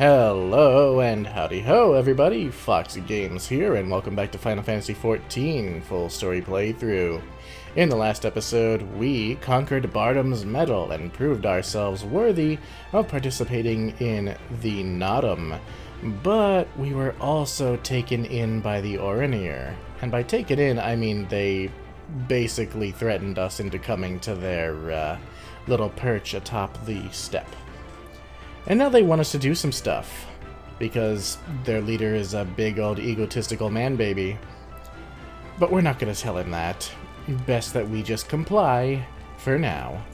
Hello and howdy ho everybody, Foxy Games here, and welcome back to Final Fantasy XIV full story playthrough. In the last episode, we conquered Bardam's Medal and proved ourselves worthy of participating in the Naadam, but we were also taken in by the Oronir. And by taken in, I mean they basically threatened us into coming to their little perch atop the steppe. And now they want us to do some stuff, because their leader is a big old egotistical man-baby. But we're not going to tell him that. Best that we just comply, for now.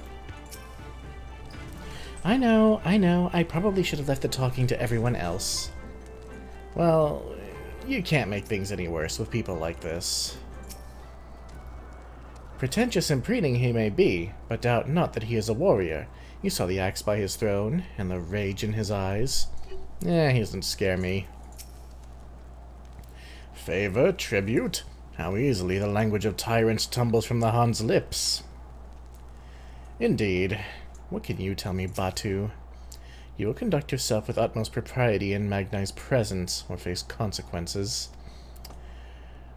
I know, I probably should have left the talking to everyone else. Well, you can't make things any worse with people like this. Pretentious and preening he may be, but doubt not that he is a warrior. You saw the axe by his throne, and the rage in his eyes. He doesn't scare me. Favor, tribute? How easily the language of tyrants tumbles from the Han's lips. Indeed. What can you tell me, Batu? You will conduct yourself with utmost propriety in Magnai's presence, or face consequences.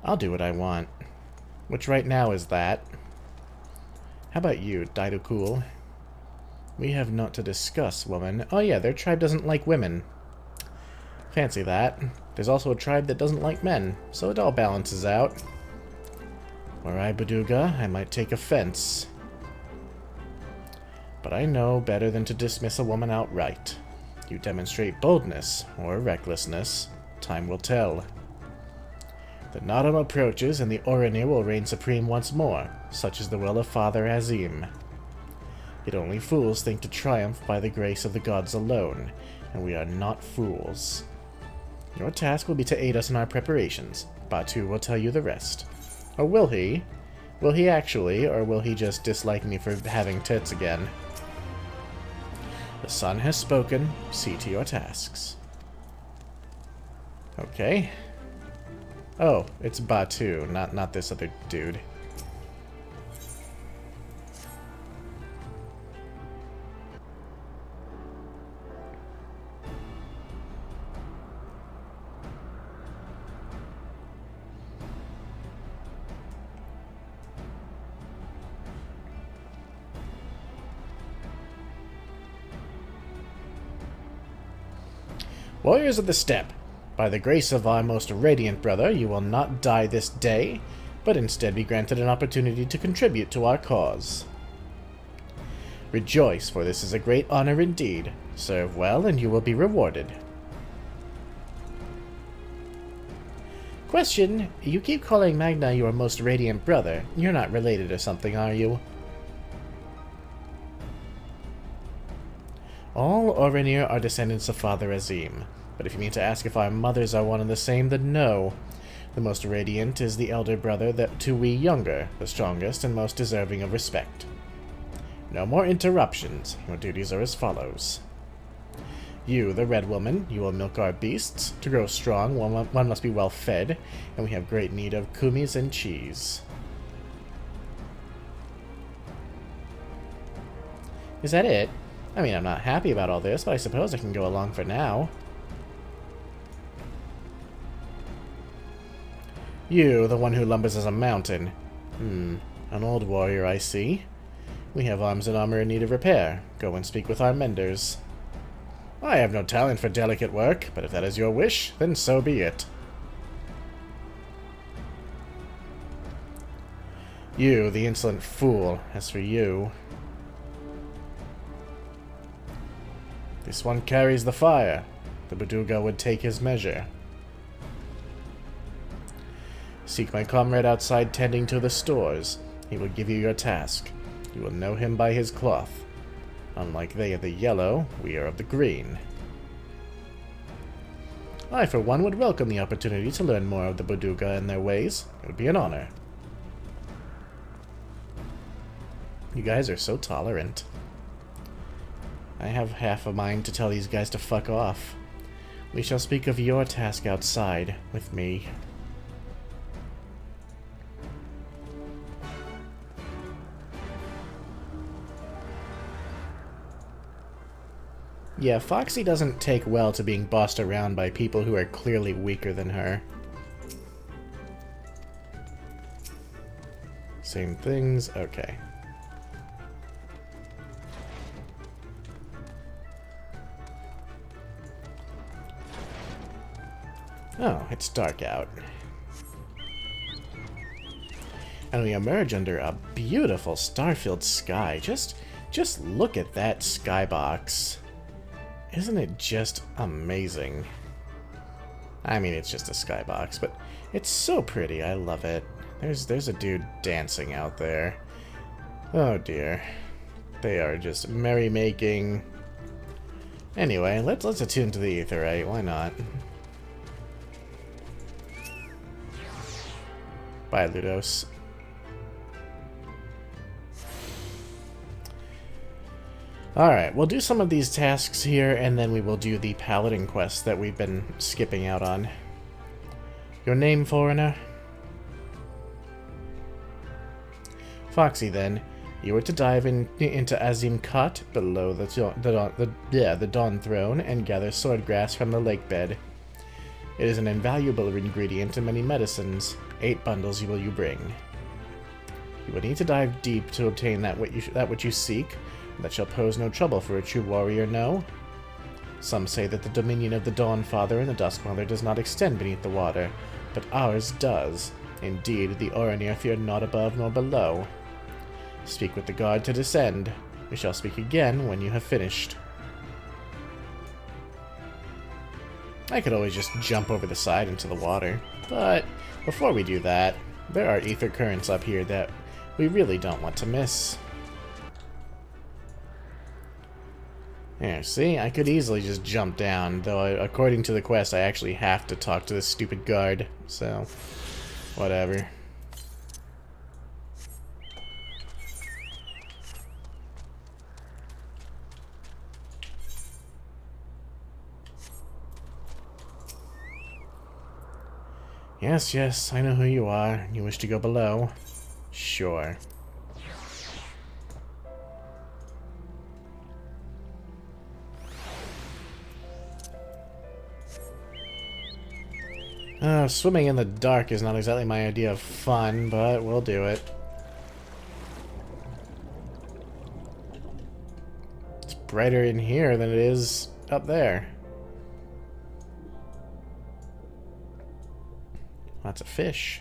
I'll do what I want. Which right now is that. How about you, Daidokul? We have naught to discuss, woman. Oh yeah, their tribe doesn't like women. Fancy that. There's also a tribe that doesn't like men, so it all balances out. Were I Baduga, I might take offense. But I know better than to dismiss a woman outright. You demonstrate boldness, or recklessness. Time will tell. The Naadam approaches, and the Oronir will reign supreme once more. Such is the will of Father Azim. Yet only fools think to triumph by the grace of the gods alone, and we are not fools. Your task will be to aid us in our preparations. Batu will tell you the rest. Or will he? Will he actually, or will he just dislike me for having tits again? The sun has spoken. See to your tasks. Okay. Oh, it's Batu, not this other dude. Warriors of the Steppe, by the grace of our most radiant brother, you will not die this day, but instead be granted an opportunity to contribute to our cause. Rejoice, for this is a great honor indeed. Serve well, and you will be rewarded. Question, you keep calling Magna your most radiant brother. You're not related or something, are you? All Oronir are descendants of Father Azim, but if you mean to ask if our mothers are one and the same, then no. The most radiant is the elder brother, that to we younger, the strongest and most deserving of respect. No more interruptions. Your duties are as follows. You, the red woman, you will milk our beasts. To grow strong, one must be well fed, and we have great need of kumis and cheese. Is that it? I mean, I'm not happy about all this, but I suppose I can go along for now. You, the one who lumbers as a mountain. An old warrior, I see. We have arms and armor in need of repair. Go and speak with our menders. I have no talent for delicate work, but if that is your wish, then so be it. You, the insolent fool. As for you... This one carries the fire. The Baduga would take his measure. Seek my comrade outside tending to the stores. He will give you your task. You will know him by his cloth. Unlike they of the yellow, we are of the green. I, for one, would welcome the opportunity to learn more of the Baduga and their ways. It would be an honor. You guys are so tolerant. I have half a mind to tell these guys to fuck off. We shall speak of your task outside, with me. Yeah, Foxy doesn't take well to being bossed around by people who are clearly weaker than her. Same things, okay. Oh, it's dark out. And we emerge under a beautiful star-filled sky. Just look at that skybox. Isn't it just amazing? I mean, it's just a skybox, but it's so pretty. I love it. There's a dude dancing out there. Oh dear. They are just merrymaking. Anyway, let's attune to the aetheryte. Why not? Bye, Ludos. Alright, we'll do some of these tasks here, and then we will do the paladin quest that we've been skipping out on. Your name, foreigner? Foxy, then. You were to dive into Azim Khat, below the Dawn Throne, and gather sword grass from the lake bed. It is an invaluable ingredient in many medicines. 8 bundles will you bring. You will need to dive deep to obtain that which you seek. That shall pose no trouble for a true warrior, no? Some say that the dominion of the Dawn Father and the Dusk Mother does not extend beneath the water, but ours does. Indeed, the Oronir fear not above nor below. Speak with the guard to descend. We shall speak again when you have finished. I could always just jump over the side into the water, but before we do that, there are ether currents up here that we really don't want to miss. There, see? I could easily just jump down, though according to the quest I actually have to talk to this stupid guard, so whatever. Yes, yes, I know who you are. You wish to go below? Sure. Swimming in the dark is not exactly my idea of fun, but we'll do it. It's brighter in here than it is up there. Lots of fish.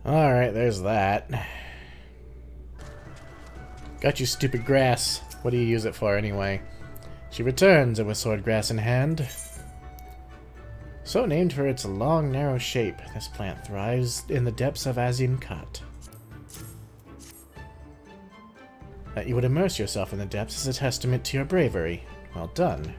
Alright, there's that. Got you, stupid grass. What do you use it for, anyway? She returns with sword grass in hand. So named for its long, narrow shape, this plant thrives in the depths of Azim Khat. That you would immerse yourself in the depths is a testament to your bravery. Well done.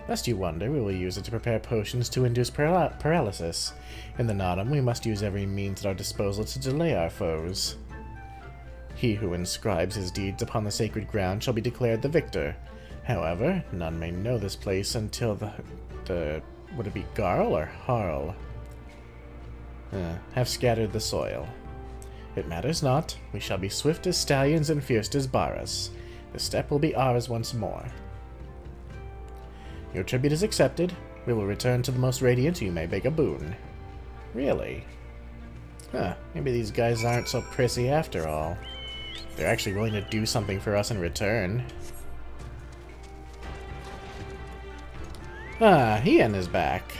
Lest you wonder, we will use it to prepare potions to induce paralysis. In the Naadam, we must use every means at our disposal to delay our foes. He who inscribes his deeds upon the sacred ground shall be declared the victor. However, none may know this place until the would it be Garl or Harl? Have scattered the soil. It matters not. We shall be swift as stallions and fierce as Baras. The steppe will be ours once more. Your tribute is accepted. We will return to the most radiant. You may beg a boon. Really? Huh, maybe these guys aren't so prissy after all. They're actually willing to do something for us in return. Ah, Ian is back.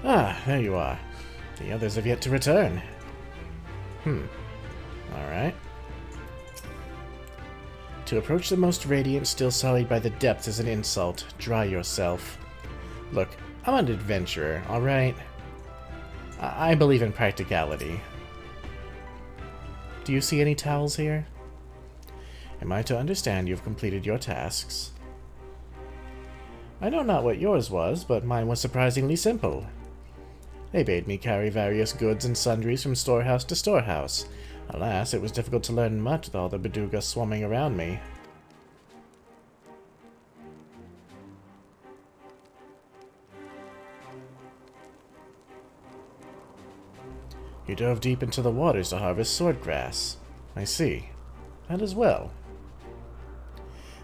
Ah, there you are. The others have yet to return. Alright. To approach the most radiant still sullied by the depths is an insult. Dry yourself. Look, I'm an adventurer, alright? I believe in practicality. Do you see any towels here? Am I to understand you've completed your tasks? I know not what yours was, but mine was surprisingly simple. They bade me carry various goods and sundries from storehouse to storehouse. Alas, it was difficult to learn much with all the Bedugas swarming around me. You dove deep into the waters to harvest swordgrass. I see. That is well.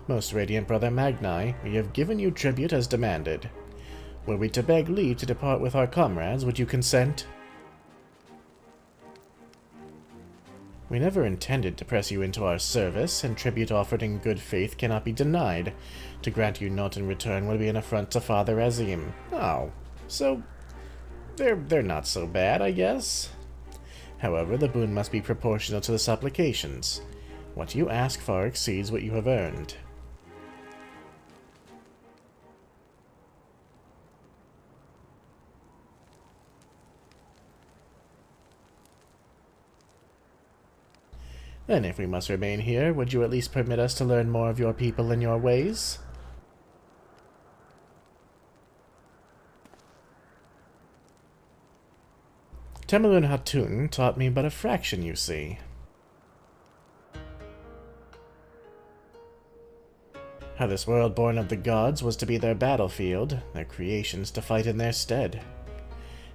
Most Radiant Brother Magni, we have given you tribute as demanded. Were we to beg leave to depart with our comrades, would you consent? We never intended to press you into our service, and tribute offered in good faith cannot be denied. To grant you naught in return would be an affront to Father Azim. Oh, so they're not so bad, I guess. However, the boon must be proportional to the supplications. What you ask far exceeds what you have earned. Then, if we must remain here, would you at least permit us to learn more of your people and your ways? Temelun Hatun taught me but a fraction, you see. How this world born of the gods was to be their battlefield, their creations to fight in their stead.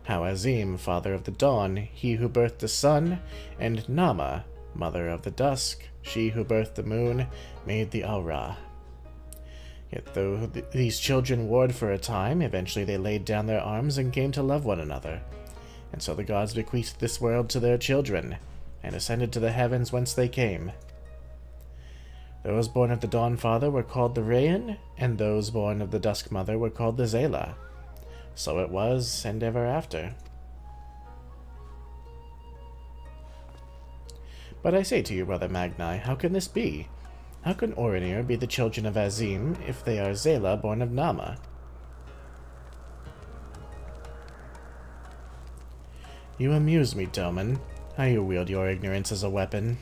How Azim, father of the dawn, he who birthed the sun, and Nama, mother of the dusk, she who birthed the moon, made the Aura. Yet though these children warred for a time, eventually they laid down their arms and came to love one another. And so the gods bequeathed this world to their children, and ascended to the heavens whence they came. Those born of the Dawn Father were called the Rayan, and those born of the Dusk Mother were called the Zela. So it was, and ever after. But I say to you, Brother Magni, how can this be? How can Oronir be the children of Azim if they are Zela born of Nama? You amuse me, Doman. How you wield your ignorance as a weapon.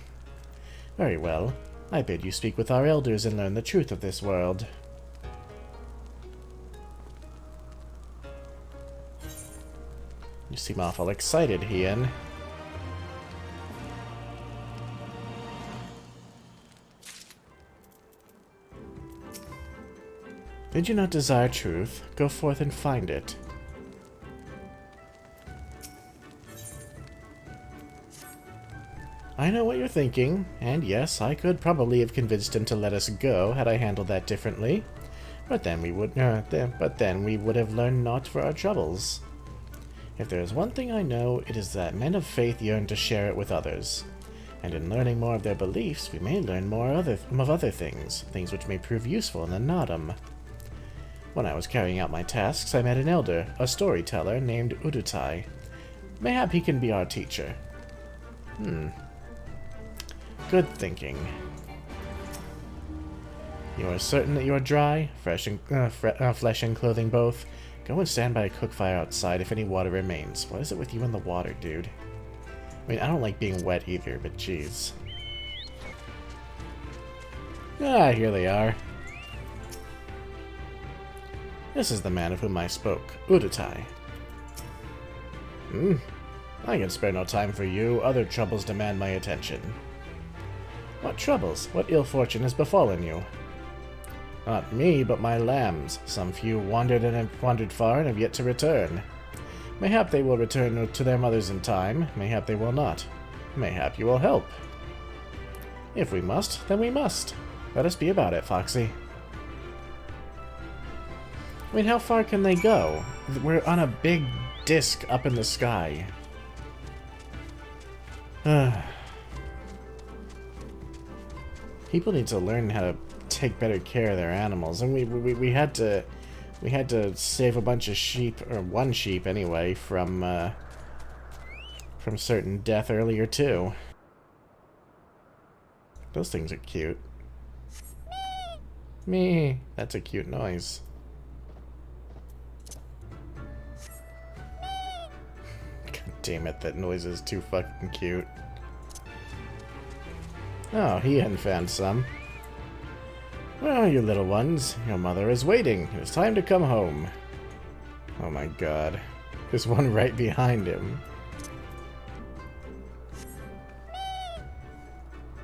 Very well. I bid you speak with our elders and learn the truth of this world. You seem awful excited, Hien. Did you not desire truth? Go forth and find it. I know what you're thinking, and yes, I could probably have convinced him to let us go had I handled that differently. But then we would have learned naught for our troubles. If there is one thing I know, it is that men of faith yearn to share it with others. And in learning more of their beliefs, we may learn more of other things which may prove useful in the Naadam. When I was carrying out my tasks, I met an elder, a storyteller named Udutai. Mayhap he can be our teacher. Good thinking. You are certain that you are dry, flesh and clothing both? Go and stand by a cook fire outside if any water remains. What is it with you and the water, dude? I mean, I don't like being wet either, but jeez. Ah, here they are. This is the man of whom I spoke, Udutai. I can spare no time for you. Other troubles demand my attention. What troubles? What ill fortune has befallen you? Not me, but my lambs. Some few wandered far and have yet to return. Mayhap they will return to their mothers in time. Mayhap they will not. Mayhap you will help. If we must, then we must. Let us be about it, Foxy. I mean, how far can they go? We're on a big disc up in the sky. People need to learn how to take better care of their animals, and we had to save a bunch of sheep, or one sheep anyway, from certain death earlier too. Those things are cute. Me. That's a cute noise. God damn it, that noise is too fucking cute. Oh, he hadn't found some. Well, you little ones, your mother is waiting. It is time to come home. Oh my god. There's one right behind him.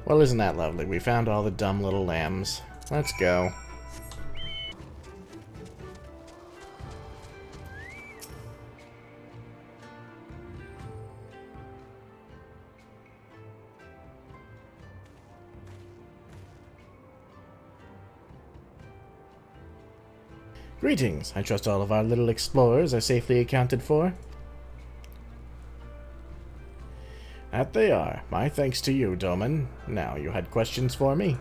Well, isn't that lovely? We found all the dumb little lambs. Let's go. Greetings. I trust all of our little explorers are safely accounted for. That they are. My thanks to you, Doman. Now, you had questions for me?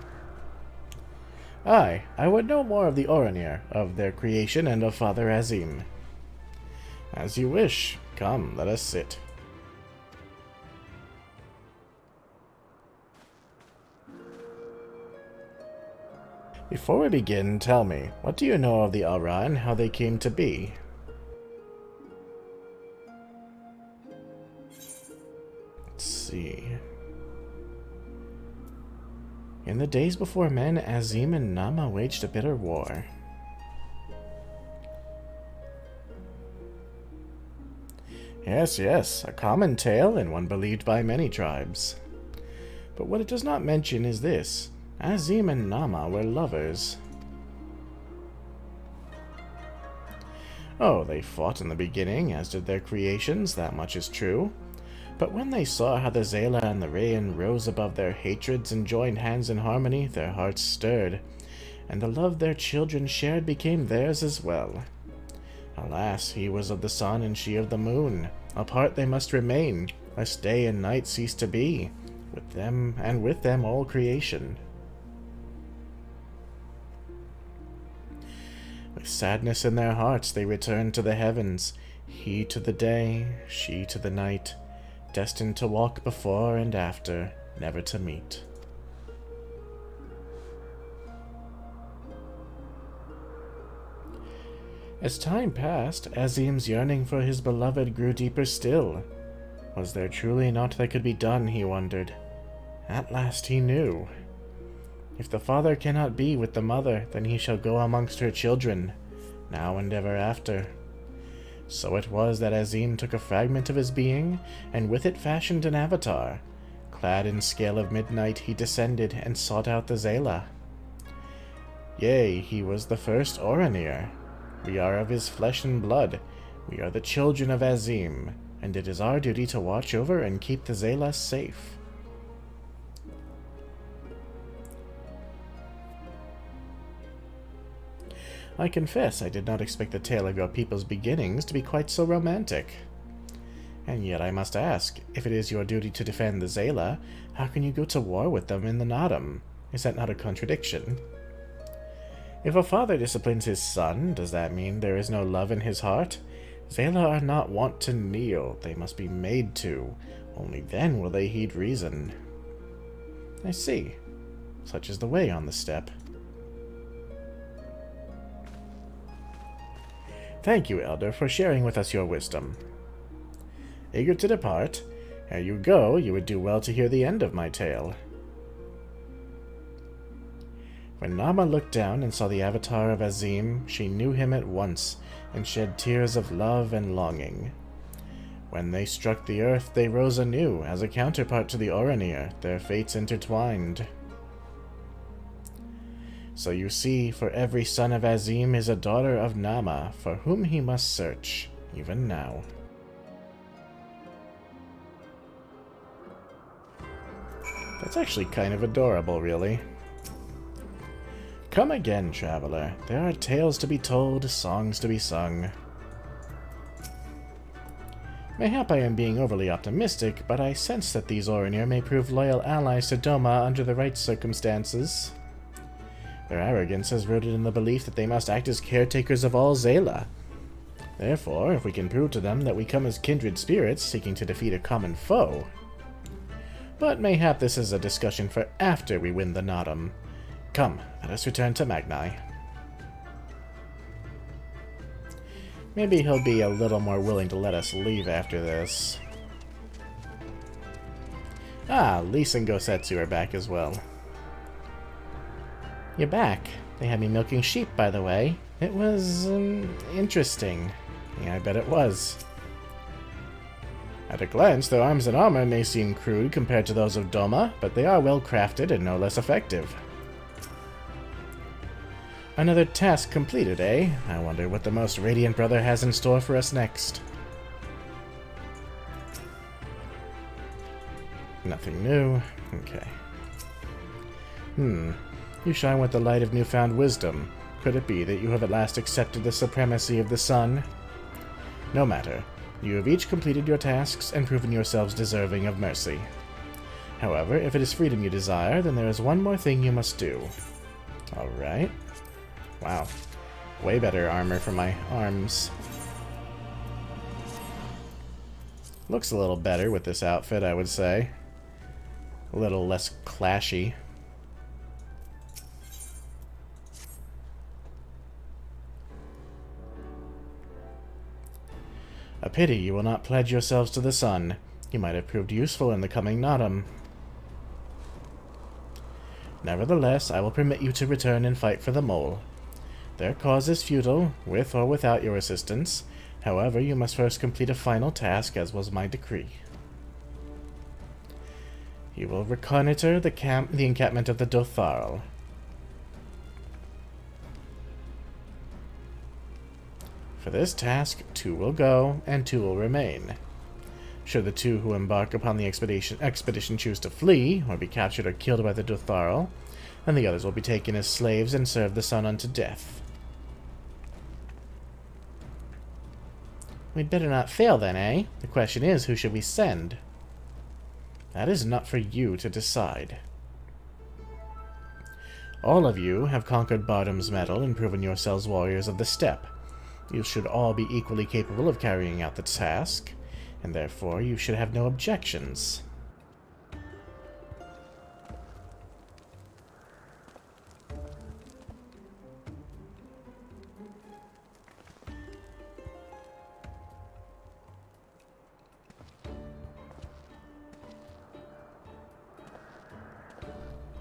Aye, I would know more of the Oronir, of their creation, and of Father Azim. As you wish. Come, let us sit. Before we begin, tell me, what do you know of the Aura and how they came to be? Let's see. In the days before men, Azim and Nama waged a bitter war. Yes, yes, a common tale and one believed by many tribes. But what it does not mention is this. Azim and Nama were lovers. Oh, they fought in the beginning, as did their creations, that much is true. But when they saw how the Zayla and the Rayan rose above their hatreds and joined hands in harmony, their hearts stirred, and the love their children shared became theirs as well. Alas, he was of the sun and she of the moon. Apart they must remain, lest day and night cease to be, with them and with them all creation. With sadness in their hearts they returned to the heavens, he to the day, she to the night, destined to walk before and after, never to meet. As time passed, Azim's yearning for his beloved grew deeper still. Was there truly naught that could be done, he wondered. At last he knew. If the father cannot be with the mother, then he shall go amongst her children, now and ever after. So it was that Azim took a fragment of his being, and with it fashioned an avatar. Clad in scale of midnight, he descended and sought out the Zayla. Yea, he was the first Oronir. We are of his flesh and blood. We are the children of Azim, and it is our duty to watch over and keep the Zayla safe. I confess I did not expect the tale of your people's beginnings to be quite so romantic. And yet I must ask, if it is your duty to defend the Zayla, how can you go to war with them in the Naadam? Is that not a contradiction? If a father disciplines his son, does that mean there is no love in his heart? Zayla are not wont to kneel, they must be made to. Only then will they heed reason. I see. Such is the way on the steppe. Thank you, Elder, for sharing with us your wisdom. Eager to depart? Ere you go, you would do well to hear the end of my tale. When Nama looked down and saw the avatar of Azim, she knew him at once, and shed tears of love and longing. When they struck the earth, they rose anew, as a counterpart to the Oronir, their fates intertwined. So you see, for every son of Azim is a daughter of Nama, for whom he must search, even now. That's actually kind of adorable, really. Come again, traveler. There are tales to be told, songs to be sung. Mayhap I am being overly optimistic, but I sense that these Oronir may prove loyal allies to Doma under the right circumstances. Their arrogance is rooted in the belief that they must act as caretakers of all Zayla. Therefore, if we can prove to them that we come as kindred spirits seeking to defeat a common foe. But mayhap this is a discussion for after we win the Naadam. Come, let us return to Magni. Maybe he'll be a little more willing to let us leave after this. Ah, Lise and Gosetsu are back as well. You're back. They had me milking sheep, by the way. It was, interesting. Yeah, I bet it was. At a glance, their arms and armor may seem crude compared to those of Doma, but they are well crafted and no less effective. Another task completed, eh? I wonder what the most radiant brother has in store for us next. Nothing new. Okay. You shine with the light of newfound wisdom. Could it be that you have at last accepted the supremacy of the sun? No matter. You have each completed your tasks and proven yourselves deserving of mercy. However, if it is freedom you desire, then there is one more thing you must do. Alright. Wow. Way better armor for my arms. Looks a little better with this outfit, I would say. A little less clashy. A pity you will not pledge yourselves to the sun. You might have proved useful in the coming Naadam. Nevertheless, I will permit you to return and fight for the mole. Their cause is futile, with or without your assistance. However, you must first complete a final task, as was my decree. You will reconnoiter the encampment of the Dotharl. For this task, 2 will go, and 2 will remain. Should the 2 who embark upon the expedition choose to flee, or be captured or killed by the Dotharl, then the others will be taken as slaves and serve the sun unto death. We'd better not fail then, eh? The question is, who should we send? That is not for you to decide. All of you have conquered Bardam's Metal and proven yourselves warriors of the steppe. You should all be equally capable of carrying out the task, and therefore you should have no objections.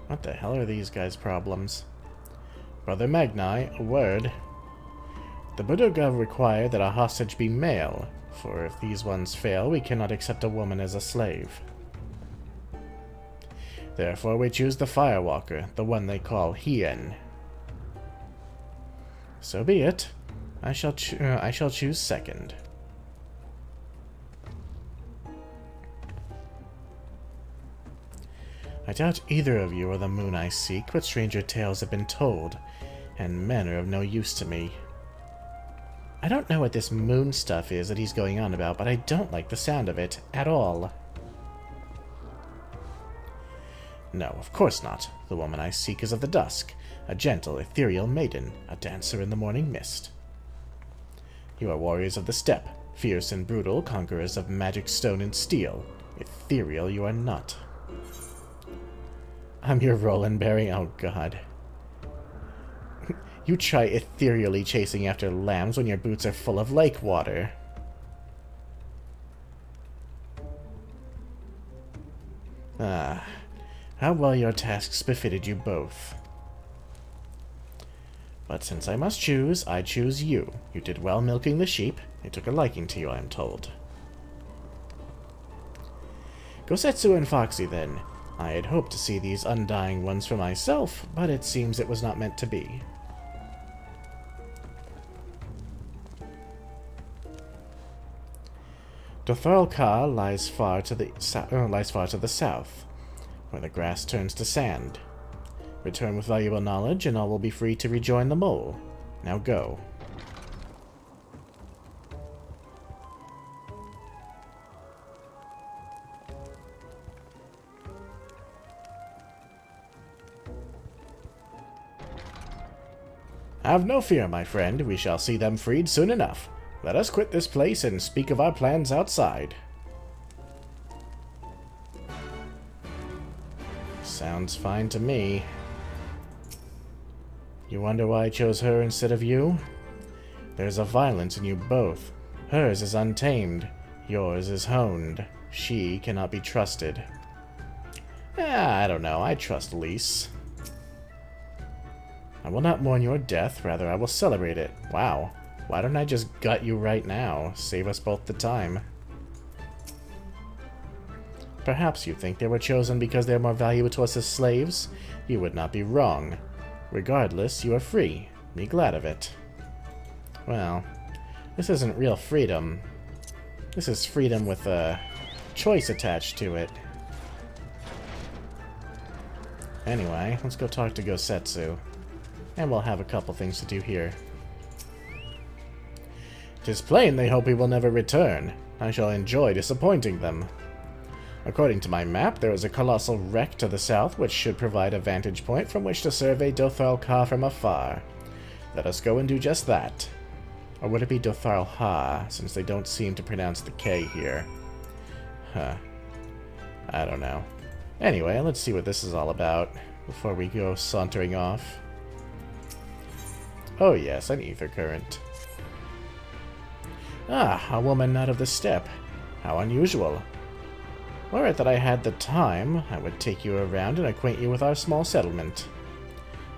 What the hell are these guys' problems? Brother Magni, a word. The Budogov require that a hostage be male, for if these ones fail, we cannot accept a woman as a slave. Therefore we choose the Firewalker, the one they call Hien. So be it. I shall choose second. I doubt either of you are the moon I seek, but stranger tales have been told, and men are of no use to me. I don't know what this moon stuff is that he's going on about, but I don't like the sound of it at all. No, of course not. The woman I seek is of the dusk, a gentle, ethereal maiden, a dancer in the morning mist. You are warriors of the steppe, fierce and brutal, conquerors of magic stone and steel. Ethereal you are not. I'm your Rolandberry? Oh god. You try ethereally chasing after lambs when your boots are full of lake water. Ah, how well your tasks befitted you both. But since I must choose, I choose you. You did well milking the sheep. They took a liking to you, I am told. Gosetsu and Foxy, then. I had hoped to see these undying ones for myself, but it seems it was not meant to be. Dotharl Ka lies far to the south, where the grass turns to sand. Return with valuable knowledge, and all will be free to rejoin the mole. Now go. Have no fear, my friend. We shall see them freed soon enough. Let us quit this place and speak of our plans outside. Sounds fine to me. You wonder why I chose her instead of you? There's a violence in you both. Hers is untamed. Yours is honed. She cannot be trusted. I don't know. I trust Lise. I will not mourn your death. Rather, I will celebrate it. Wow. Why don't I just gut you right now? Save us both the time. Perhaps you think they were chosen because they are more valuable to us as slaves? You would not be wrong. Regardless, you are free. Be glad of it. Well, this isn't real freedom. This is freedom with a choice attached to it. Anyway, let's go talk to Gosetsu. And we'll have a couple things to do here. 'Tis plain they hope we will never return. I shall enjoy disappointing them. According to my map, there is a colossal wreck to the south which should provide a vantage point from which to survey Dotharl Ka from afar. Let us go and do just that. Or would it be Dotharl Ha, since they don't seem to pronounce the K here? Huh. I don't know. Anyway, let's see what this is all about before we go sauntering off. Oh yes, an ether current. Ah, a woman not of the steppe. How unusual. Were it that I had the time, I would take you around and acquaint you with our small settlement.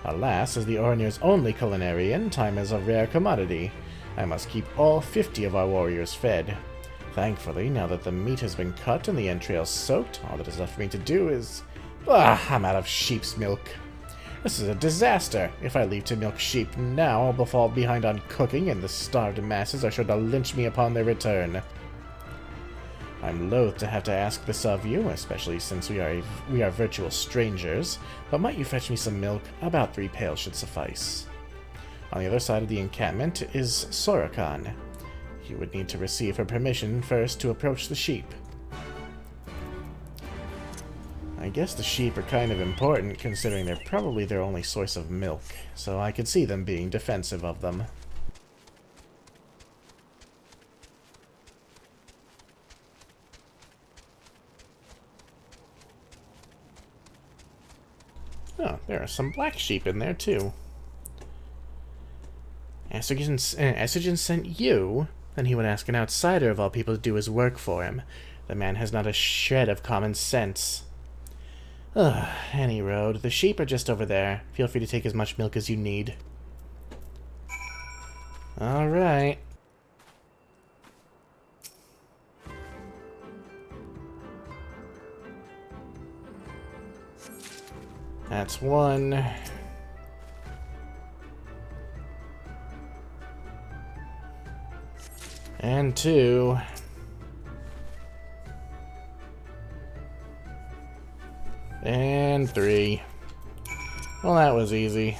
Alas, as the Oronir's only culinarian, time is a rare commodity. I must keep all 50 of our warriors fed. Thankfully, now that the meat has been cut and the entrails soaked, all that is left for me to do is... I'm out of sheep's milk. This is a disaster. If I leave to milk sheep now, I'll fall behind on cooking, and the starved masses are sure to lynch me upon their return. I'm loath to have to ask this of you, especially since we are virtual strangers, but might you fetch me some milk? About 3 pails should suffice. On the other side of the encampment is Sorokan. You would need to receive her permission first to approach the sheep. I guess the sheep are kind of important, considering they're probably their only source of milk, so I could see them being defensive of them. Oh, there are some black sheep in there, too. Estrogen sent you? Then he would ask an outsider of all people to do his work for him. The man has not a shred of common sense. Ugh, any road. The sheep are just over there. Feel free to take as much milk as you need. Alright. That's 1. And 2. And 3. Well, that was easy.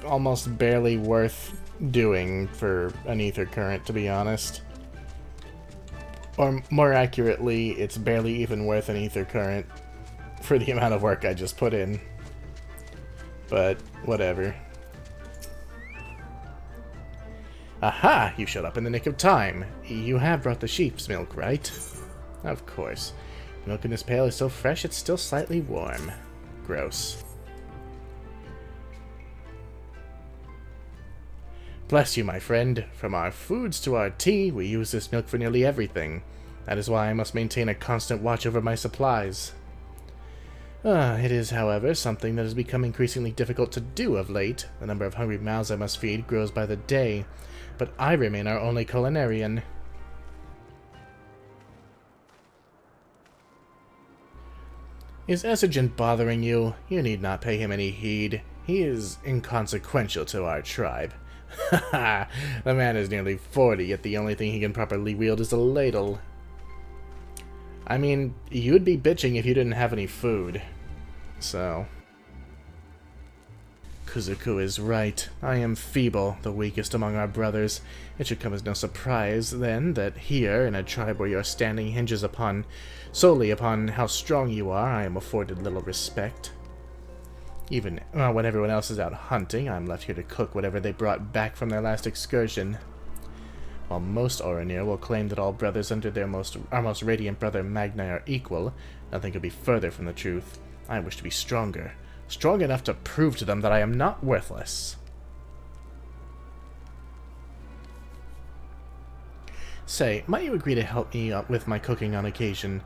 Almost barely worth doing for an ether current, to be honest. Or more accurately, it's barely even worth an ether current for the amount of work I just put in. But, whatever. Aha! You showed up in the nick of time. You have brought the sheep's milk, right? Of course. The milk in this pail is so fresh it's still slightly warm. Gross. Bless you, my friend. From our foods to our tea, we use this milk for nearly everything. That is why I must maintain a constant watch over my supplies. It is, however, something that has become increasingly difficult to do of late. The number of hungry mouths I must feed grows by the day, but I remain our only culinarian. Is Estrogen bothering you? You need not pay him any heed. He is inconsequential to our tribe. Haha, the man is nearly 40, yet the only thing he can properly wield is a ladle. I mean, you'd be bitching if you didn't have any food. So... Kuzuku is right. I am feeble, the weakest among our brothers. It should come as no surprise, then, that here, in a tribe where your standing hinges solely upon how strong you are, I am afforded little respect. Even when everyone else is out hunting, I'm left here to cook whatever they brought back from their last excursion. While most Oronir will claim that all brothers under our most radiant brother Magni are equal, nothing could be further from the truth. I wish to be stronger. Strong enough to prove to them that I am not worthless. Say, might you agree to help me with my cooking on occasion?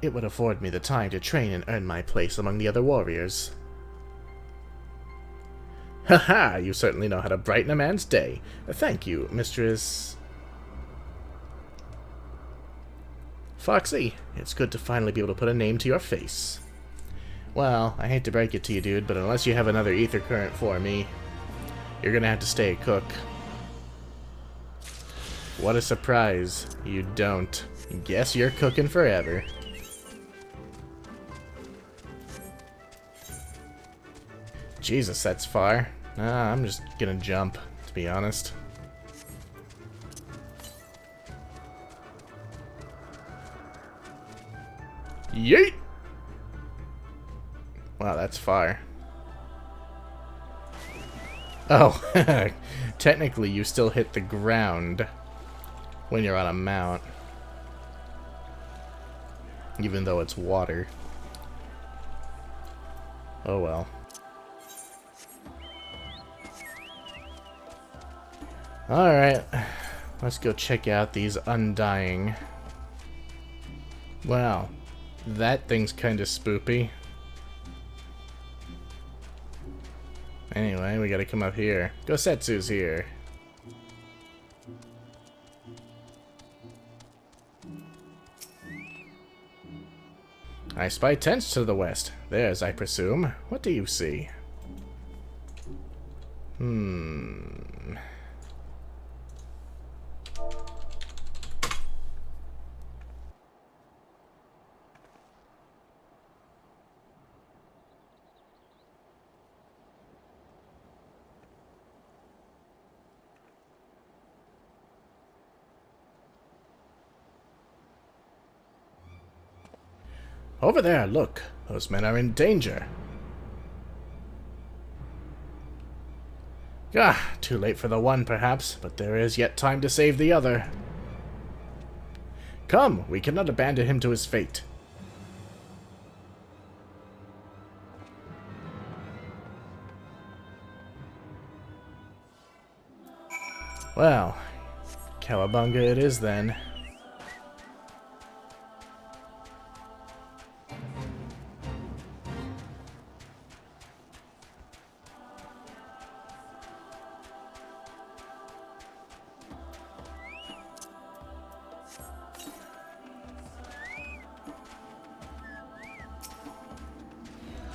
It would afford me the time to train and earn my place among the other warriors. Haha, you certainly know how to brighten a man's day. Thank you, Mistress... Foxy, it's good to finally be able to put a name to your face. Well, I hate to break it to you, dude, but unless you have another ether current for me, you're gonna have to stay a cook. What a surprise. You don't. Guess you're cooking forever. Jesus, that's far. I'm just gonna jump, to be honest. Yeet! Wow, that's far. Oh, technically you still hit the ground when you're on a mount. Even though it's water. Oh well. Alright, let's go check out these Undying. Wow, that thing's kinda spoopy. Anyway, we gotta come up here. Gosetsu's here. I spy tents to the west. Theirs, I presume. What do you see? Over there, look. Those men are in danger. Ah, too late for the one, perhaps, but there is yet time to save the other. Come, we cannot abandon him to his fate. Well, cowabunga it is then.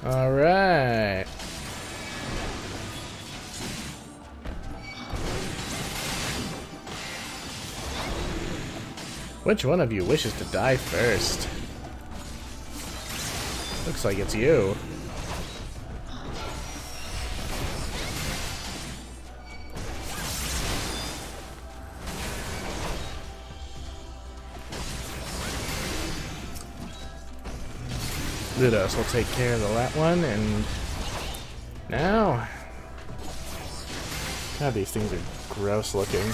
Alright. Which one of you wishes to die first? Looks like it's you. Ludos will take care of that one, and now... God, these things are gross looking.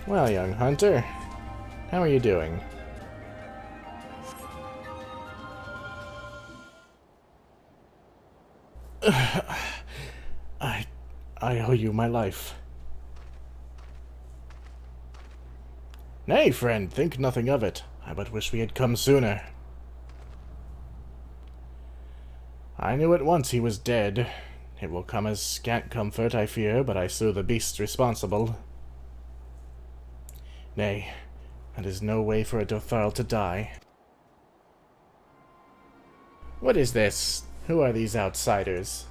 Well, young hunter, how are you doing? I owe you my life. Nay, friend, think nothing of it. I but wish we had come sooner. I knew at once he was dead. It will come as scant comfort, I fear, but I slew the beasts responsible. Nay, that is no way for a Dotharl to die. What is this? Who are these outsiders?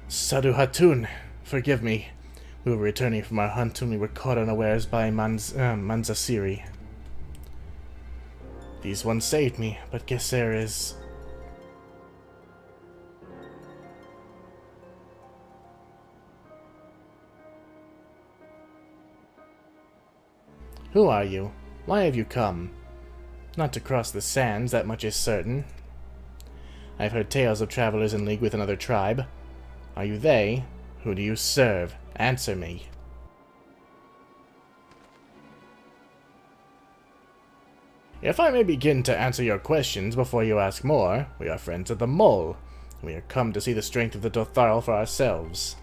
Sadu Hatun, forgive me. We were returning from our hunt when we were caught unawares by Manzasiri. These ones saved me, but Gesser is... Who are you? Why have you come? Not to cross the sands, that much is certain. I've heard tales of travelers in league with another tribe. Are you they? Who do you serve? Answer me. If I may begin to answer your questions before you ask more, we are friends of the Mole. We are come to see the strength of the Dotharl for ourselves.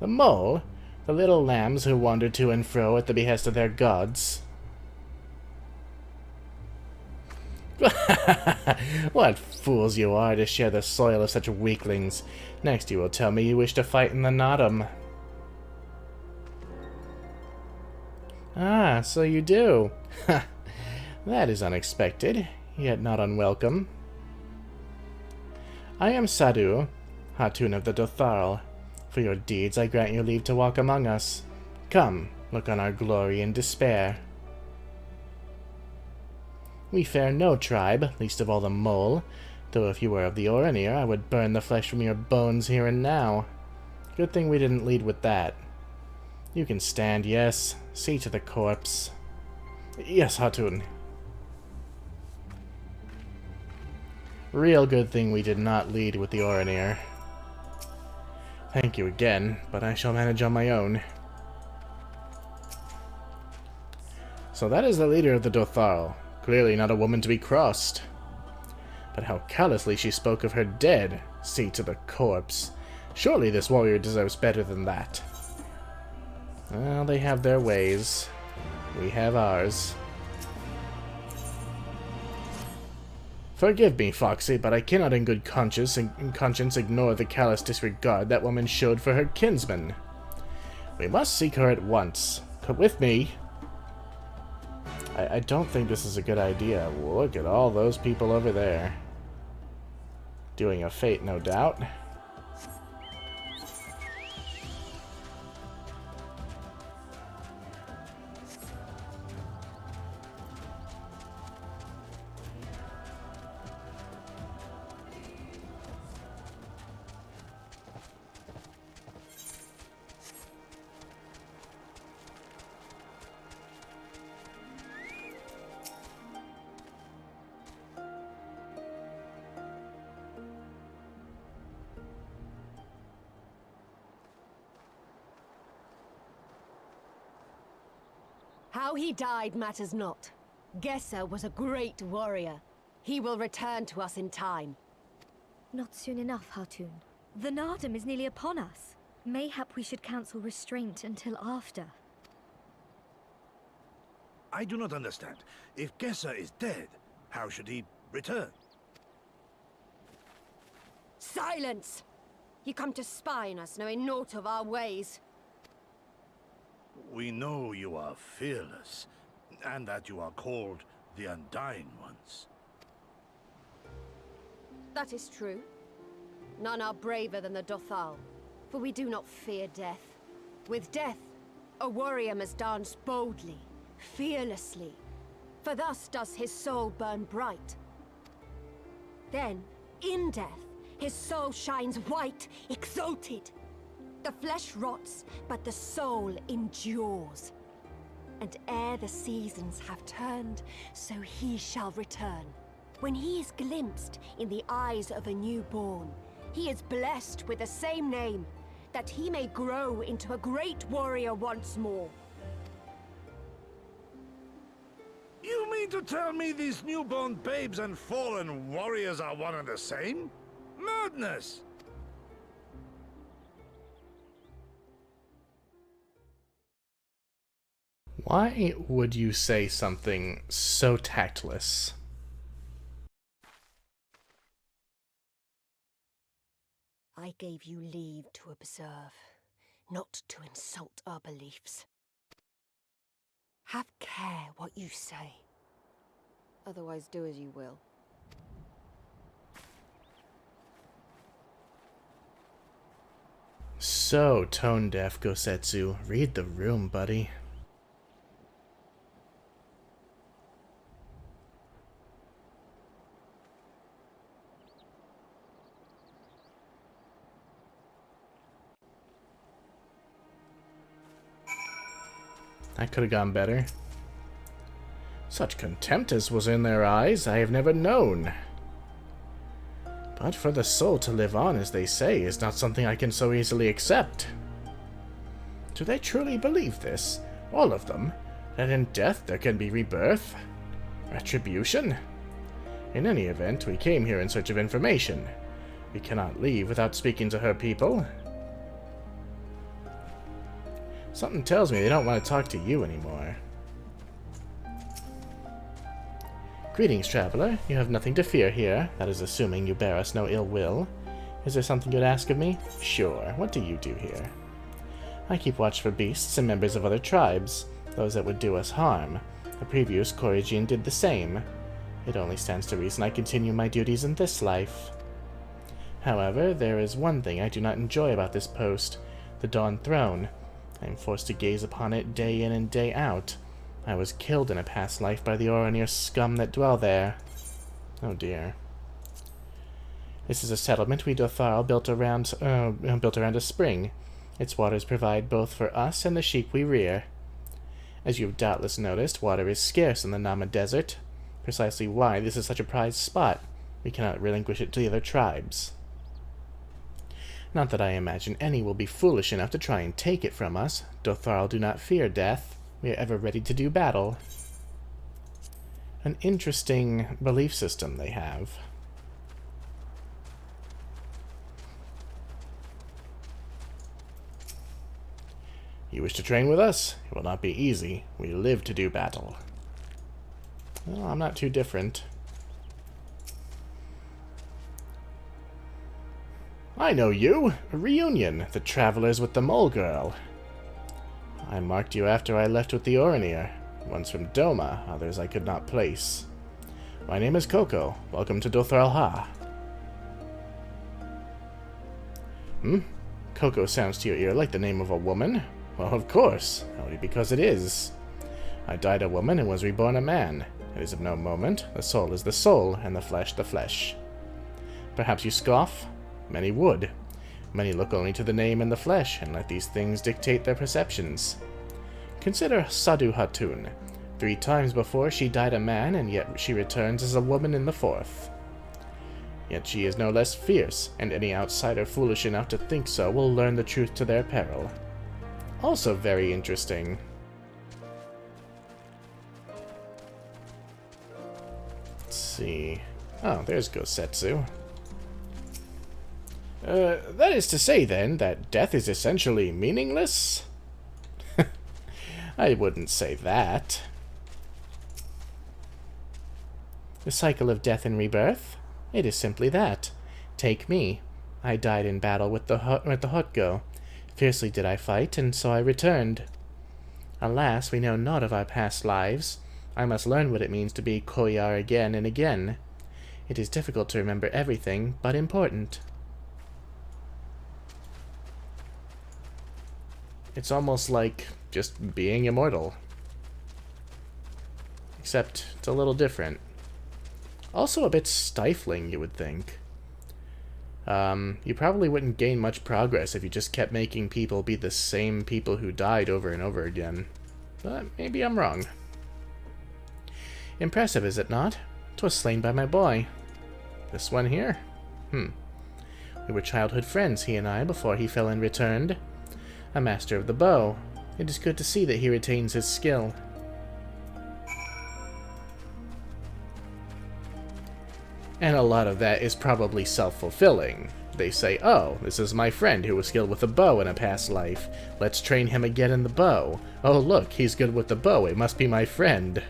The Mole? The little lambs who wander to and fro at the behest of their gods. What fools you are to share the soil of such weaklings. Next you will tell me you wish to fight in the Naadam. Ah, so you do. That is unexpected, yet not unwelcome. I am Sadu, Hatun of the Dotharl. For your deeds I grant you leave to walk among us. Come, look on our glory and despair. We fear no tribe, least of all the mole, though if you were of the Oronir, I would burn the flesh from your bones here and now. Good thing we didn't lead with that. You can stand, yes. See to the corpse. Yes, Hatun. Real good thing we did not lead with the Oronir. Thank you again, but I shall manage on my own. So that is the leader of the Dotharl. Clearly not a woman to be crossed. But how callously she spoke of her dead. See to the corpse. Surely this warrior deserves better than that. Well, they have their ways. We have ours. Forgive me, Foxy, but I cannot in good conscience ignore the callous disregard that woman showed for her kinsman. We must seek her at once. Come with me. I don't think this is a good idea. Look at all those people over there. Doing a fete, no doubt. How he died matters not. Gesser was a great warrior. He will return to us in time. Not soon enough, Hatun. The Naadam is nearly upon us. Mayhap we should counsel restraint until after. I do not understand. If Gesser is dead, how should he return? Silence! You come to spy on us, knowing naught of our ways. We know you are fearless, and that you are called the Undying Ones. That is true. None are braver than the Dotharl, for we do not fear death. With death, a warrior must dance boldly, fearlessly, for thus does his soul burn bright. Then, in death, his soul shines white, exalted. The flesh rots, but the soul endures. And ere the seasons have turned, so he shall return. When he is glimpsed in the eyes of a newborn, he is blessed with the same name, that he may grow into a great warrior once more. You mean to tell me these newborn babes and fallen warriors are one and the same? Madness! Why would you say something so tactless? I gave you leave to observe, not to insult our beliefs. Have care what you say. Otherwise do as you will. So tone-deaf, Gosetsu. Read the room, buddy. That could have gone better. Such contempt as was in their eyes, I have never known. But for the soul to live on, as they say, is not something I can so easily accept. Do they truly believe this, all of them, that in death there can be rebirth? Retribution? In any event, we came here in search of information. We cannot leave without speaking to her people. Something tells me they don't want to talk to you anymore. Greetings, traveler. You have nothing to fear here. That is assuming you bear us no ill will. Is there something you'd ask of me? Sure. What do you do here? I keep watch for beasts and members of other tribes, those that would do us harm. The previous Corrigian did the same. It only stands to reason I continue my duties in this life. However, there is one thing I do not enjoy about this post, the Dawn Throne. I am forced to gaze upon it day in and day out. I was killed in a past life by the Oronir scum that dwell there. Oh dear. This is a settlement we Dotharl built around a spring. Its waters provide both for us and the sheep we rear. As you have doubtless noticed, water is scarce in the Nama Desert. Precisely why this is such a prized spot. We cannot relinquish it to the other tribes. Not that I imagine any will be foolish enough to try and take it from us. Dotharl do not fear death. We are ever ready to do battle. An interesting belief system they have. You wish to train with us? It will not be easy. We live to do battle. Well, I'm not too different. I know you! A reunion! The travelers with the mole girl. I marked you after I left with the Oronir. One's from Doma, others I could not place. My name is Coco. Welcome to Dotharl Ha. Coco sounds to your ear like the name of a woman? Well, of course. Only because it is. I died a woman and was reborn a man. It is of no moment. The soul is the soul, and the flesh the flesh. Perhaps you scoff? Many would. Many look only to the name and the flesh, and let these things dictate their perceptions. Consider Sadhu Hatun. 3 times before she died a man, and yet she returns as a woman in the 4th. Yet she is no less fierce, and any outsider foolish enough to think so will learn the truth to their peril. Also very interesting. Let's see. Oh, there's Gosetsu. That is to say, then, that death is essentially meaningless? I wouldn't say that. The cycle of death and rebirth? It is simply that. Take me. I died in battle with the Hotgo. Fiercely did I fight, and so I returned. Alas, we know naught of our past lives. I must learn what it means to be Koyar again and again. It is difficult to remember everything, but important. It's almost like just being immortal. Except it's a little different. Also a bit stifling, you would think. You probably wouldn't gain much progress if you just kept making people be the same people who died over and over again. But maybe I'm wrong. Impressive, is it not? 'Twas slain by my boy. This one here? We were childhood friends, he and I, before he fell and returned. A master of the bow. It is good to see that he retains his skill. And a lot of that is probably self-fulfilling. They say, oh, this is my friend who was skilled with a bow in a past life. Let's train him again in the bow. Oh, look, he's good with the bow. It must be my friend.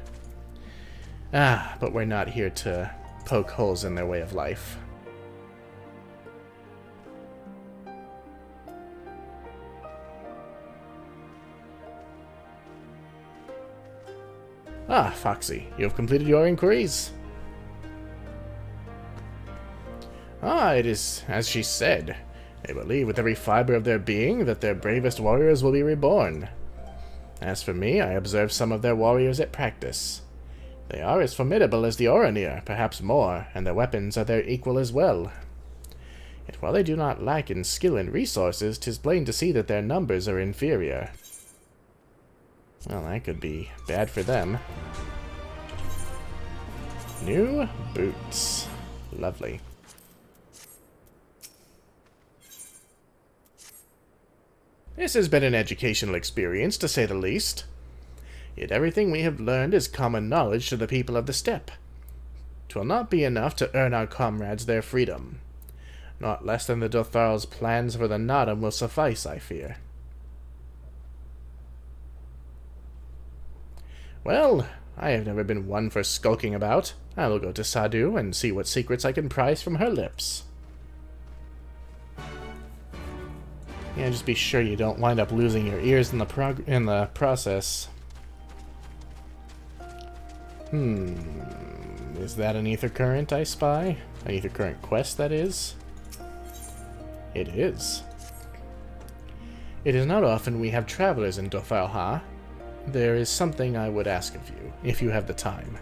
Ah, but we're not here to poke holes in their way of life. Ah, Foxy, you have completed your inquiries? Ah, it is as she said. They believe with every fiber of their being that their bravest warriors will be reborn. As for me, I observe some of their warriors at practice. They are as formidable as the Oronir, perhaps more, and their weapons are their equal as well. Yet while they do not lack in skill and resources, 'tis plain to see that their numbers are inferior. Well, that could be bad for them. New boots. Lovely. This has been an educational experience, to say the least. Yet everything we have learned is common knowledge to the people of the steppe. 'Twill not be enough to earn our comrades their freedom. Not less than the Dotharl's plans for the Naadam will suffice, I fear. Well, I have never been one for skulking about. I will go to Sadu and see what secrets I can prise from her lips. Yeah, just be sure you don't wind up losing your ears in the process. Is that an ether current I spy? An ether current quest, that is? It is. It is not often we have travelers in Dotharl, huh? There is something I would ask of you, if you have the time.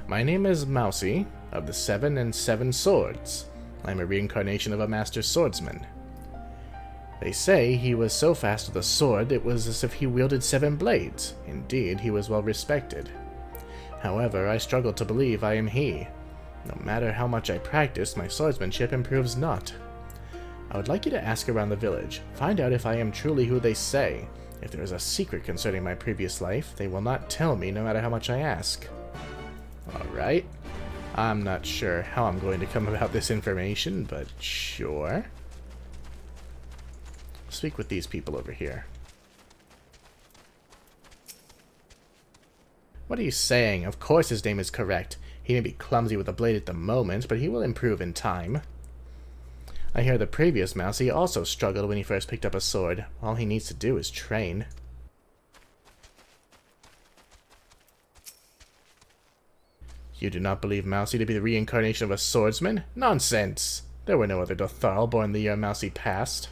My name is Mousy, of the 7 and 7 Swords. I am a reincarnation of a master swordsman. They say he was so fast with a sword it was as if he wielded 7 blades. Indeed, he was well respected. However, I struggle to believe I am he. No matter how much I practice, my swordsmanship improves not. I would like you to ask around the village, find out if I am truly who they say. If there is a secret concerning my previous life, they will not tell me no matter how much I ask. Alright. I'm not sure how I'm going to come about this information, but sure. Speak with these people over here. What are you saying? Of course his name is correct. He may be clumsy with a blade at the moment, but he will improve in time. I hear the previous Mousy also struggled when he first picked up a sword. All he needs to do is train. You do not believe Mousy to be the reincarnation of a swordsman? Nonsense! There were no other Dotharl born the year Mousy passed.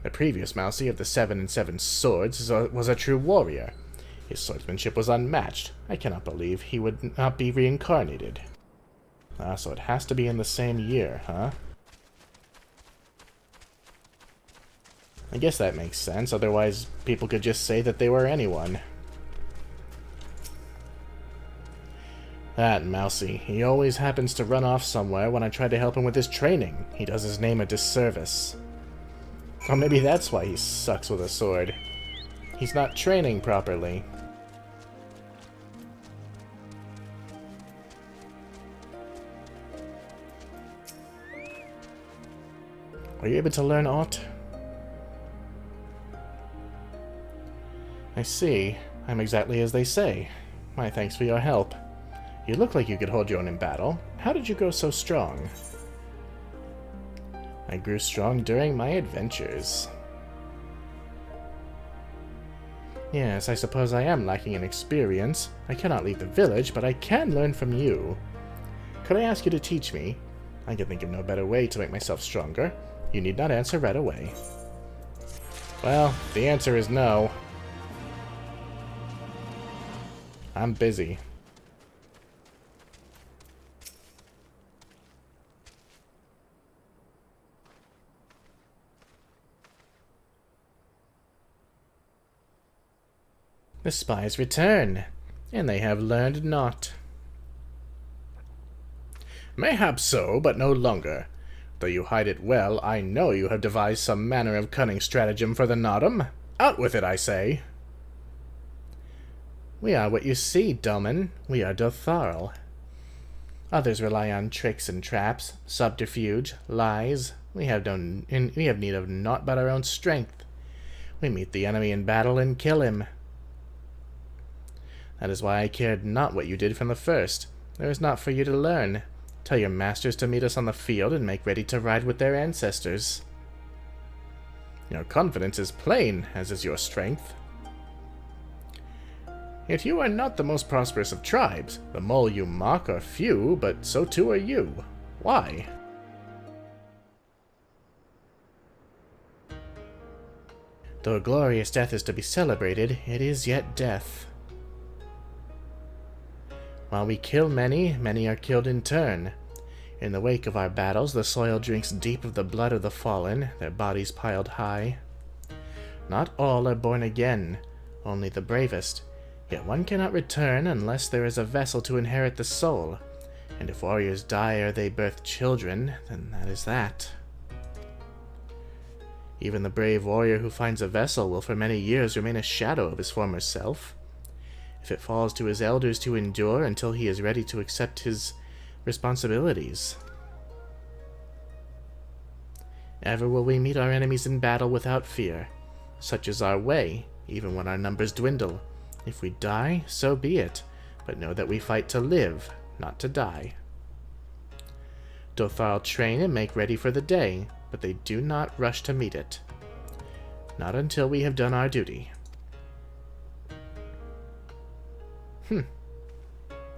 The previous Mousy of the 7 and 7 Swords was a true warrior. His swordsmanship was unmatched. I cannot believe he would not be reincarnated. So it has to be in the same year, huh? I guess that makes sense, otherwise people could just say that they were anyone. That Mousy, he always happens to run off somewhere when I try to help him with his training. He does his name a disservice. Or maybe that's why he sucks with a sword. He's not training properly. Are you able to learn aught? I see. I'm exactly as they say. My thanks for your help. You look like you could hold your own in battle. How did you grow so strong? I grew strong during my adventures. Yes, I suppose I am lacking in experience. I cannot leave the village, but I can learn from you. Could I ask you to teach me? I can think of no better way to make myself stronger. You need not answer right away. Well, the answer is no. I'm busy. The spies return, and they have learned naught. Mayhap so, but no longer. Though you hide it well, I know you have devised some manner of cunning stratagem for the Naadam. Out with it, I say. We are what you see, Domin. We are Dotharl. Others rely on tricks and traps, subterfuge, lies. We have need of naught but our own strength. We meet the enemy in battle and kill him. That is why I cared not what you did from the first. There is naught for you to learn. Tell your masters to meet us on the field and make ready to ride with their ancestors. Your confidence is plain, as is your strength. Yet you are not the most prosperous of tribes. The mole you mock are few, but so too are you. Why? Though a glorious death is to be celebrated, it is yet death. While we kill many, many are killed in turn. In the wake of our battles, the soil drinks deep of the blood of the fallen, their bodies piled high. Not all are born again, only the bravest. Yet one cannot return unless there is a vessel to inherit the soul. And if warriors die ere they birth children, then that is that. Even the brave warrior who finds a vessel will for many years remain a shadow of his former self. If it falls to his elders to endure until he is ready to accept his responsibilities. Ever will we meet our enemies in battle without fear. Such is our way. even when our numbers dwindle. If we die, so be it, but know that we fight to live, not to die. Dotharl train and make ready for the day, but they do not rush to meet it. Not until we have done our duty.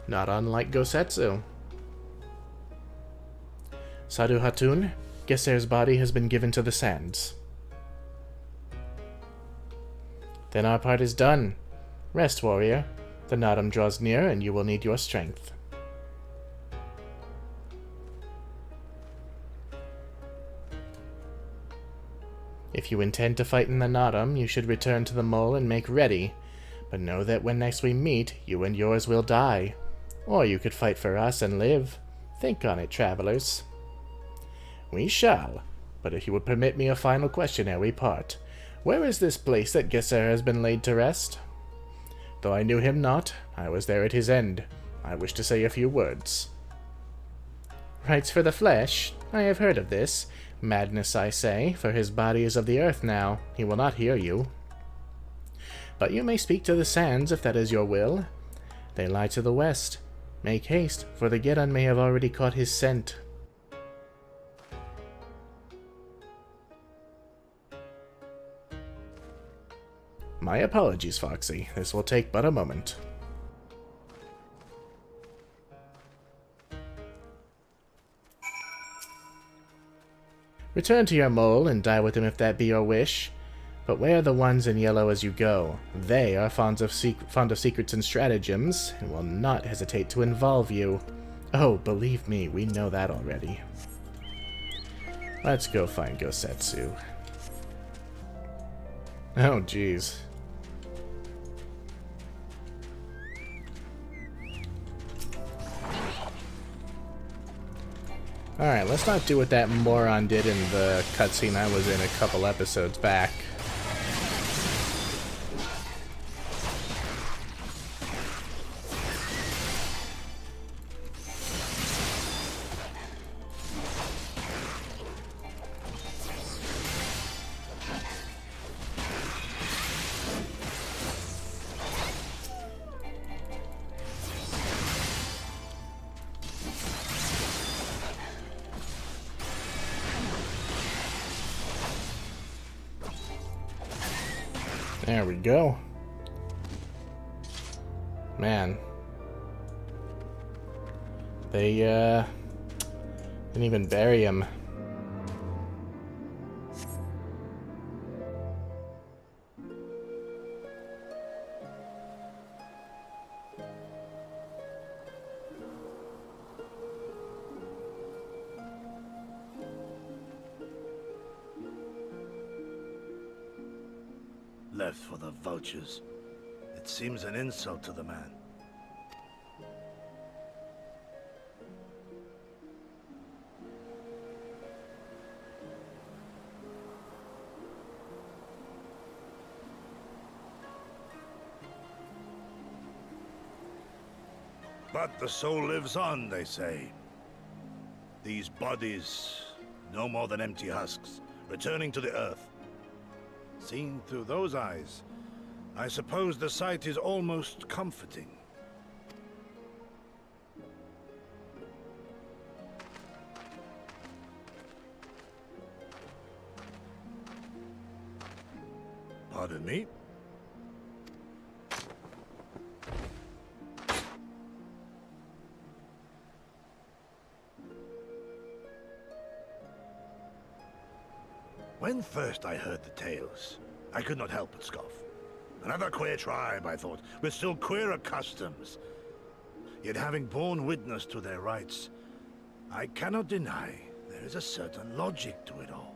Not unlike Gosetsu. Sadhu Hatun, Geser's body has been given to the sands. Then our part is done. Rest, warrior. The Naadam draws near, and you will need your strength. If you intend to fight in the Naadam, you should return to the mole and make ready. But know that when next we meet, you and yours will die. Or you could fight for us and live. Think on it, travelers. We shall. But if you would permit me a final question ere we part, where is this place that Geser has been laid to rest? Though I knew him not, I was there at his end. I wish to say a few words. Rights for the flesh? I have heard of this. Madness, I say, for his body is of the earth now. He will not hear you. But you may speak to the sands, if that is your will. They lie to the west. Make haste, for the Geddon may have already caught his scent. My apologies, Foxy. This will take but a moment. Return to your mole and die with him if that be your wish. But wear the ones in yellow as you go. They are fond of secrets and stratagems, and will not hesitate to involve you. Oh, believe me, we know that already. Let's go find Gosetsu. Oh, jeez. Alright, let's not do what that moron did in the cutscene I was in a couple episodes back. There we go. Man. They, didn't even bury him. Left for the vultures. It seems an insult to the man. But the soul lives on, they say. These bodies, no more than empty husks, returning to the earth. Seen through those eyes, I suppose the sight is almost comforting. Pardon me? When first I heard the tales, I could not help but scoff. Another queer tribe, I thought, with still queerer customs. Yet having borne witness to their rites, I cannot deny there is a certain logic to it all.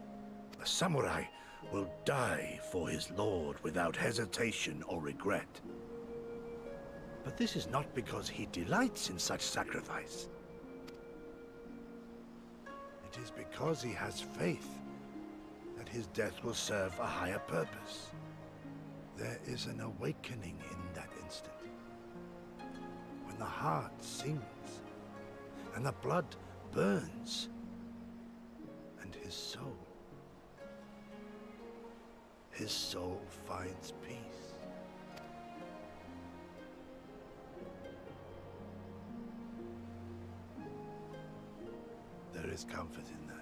A samurai will die for his lord without hesitation or regret. But this is not because he delights in such sacrifice. It is because he has faith that his death will serve a higher purpose. There is an awakening in that instant. When the heart sings, and the blood burns, and his soul his soul finds peace. There is comfort in that.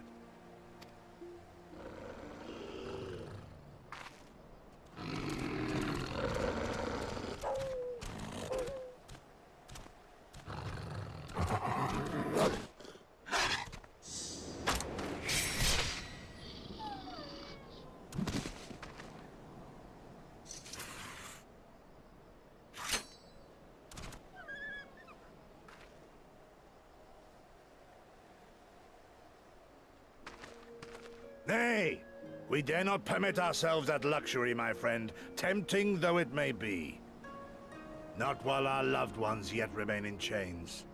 Nay, we dare not permit ourselves that luxury, my friend, tempting though it may be. Not while our loved ones yet remain in chains.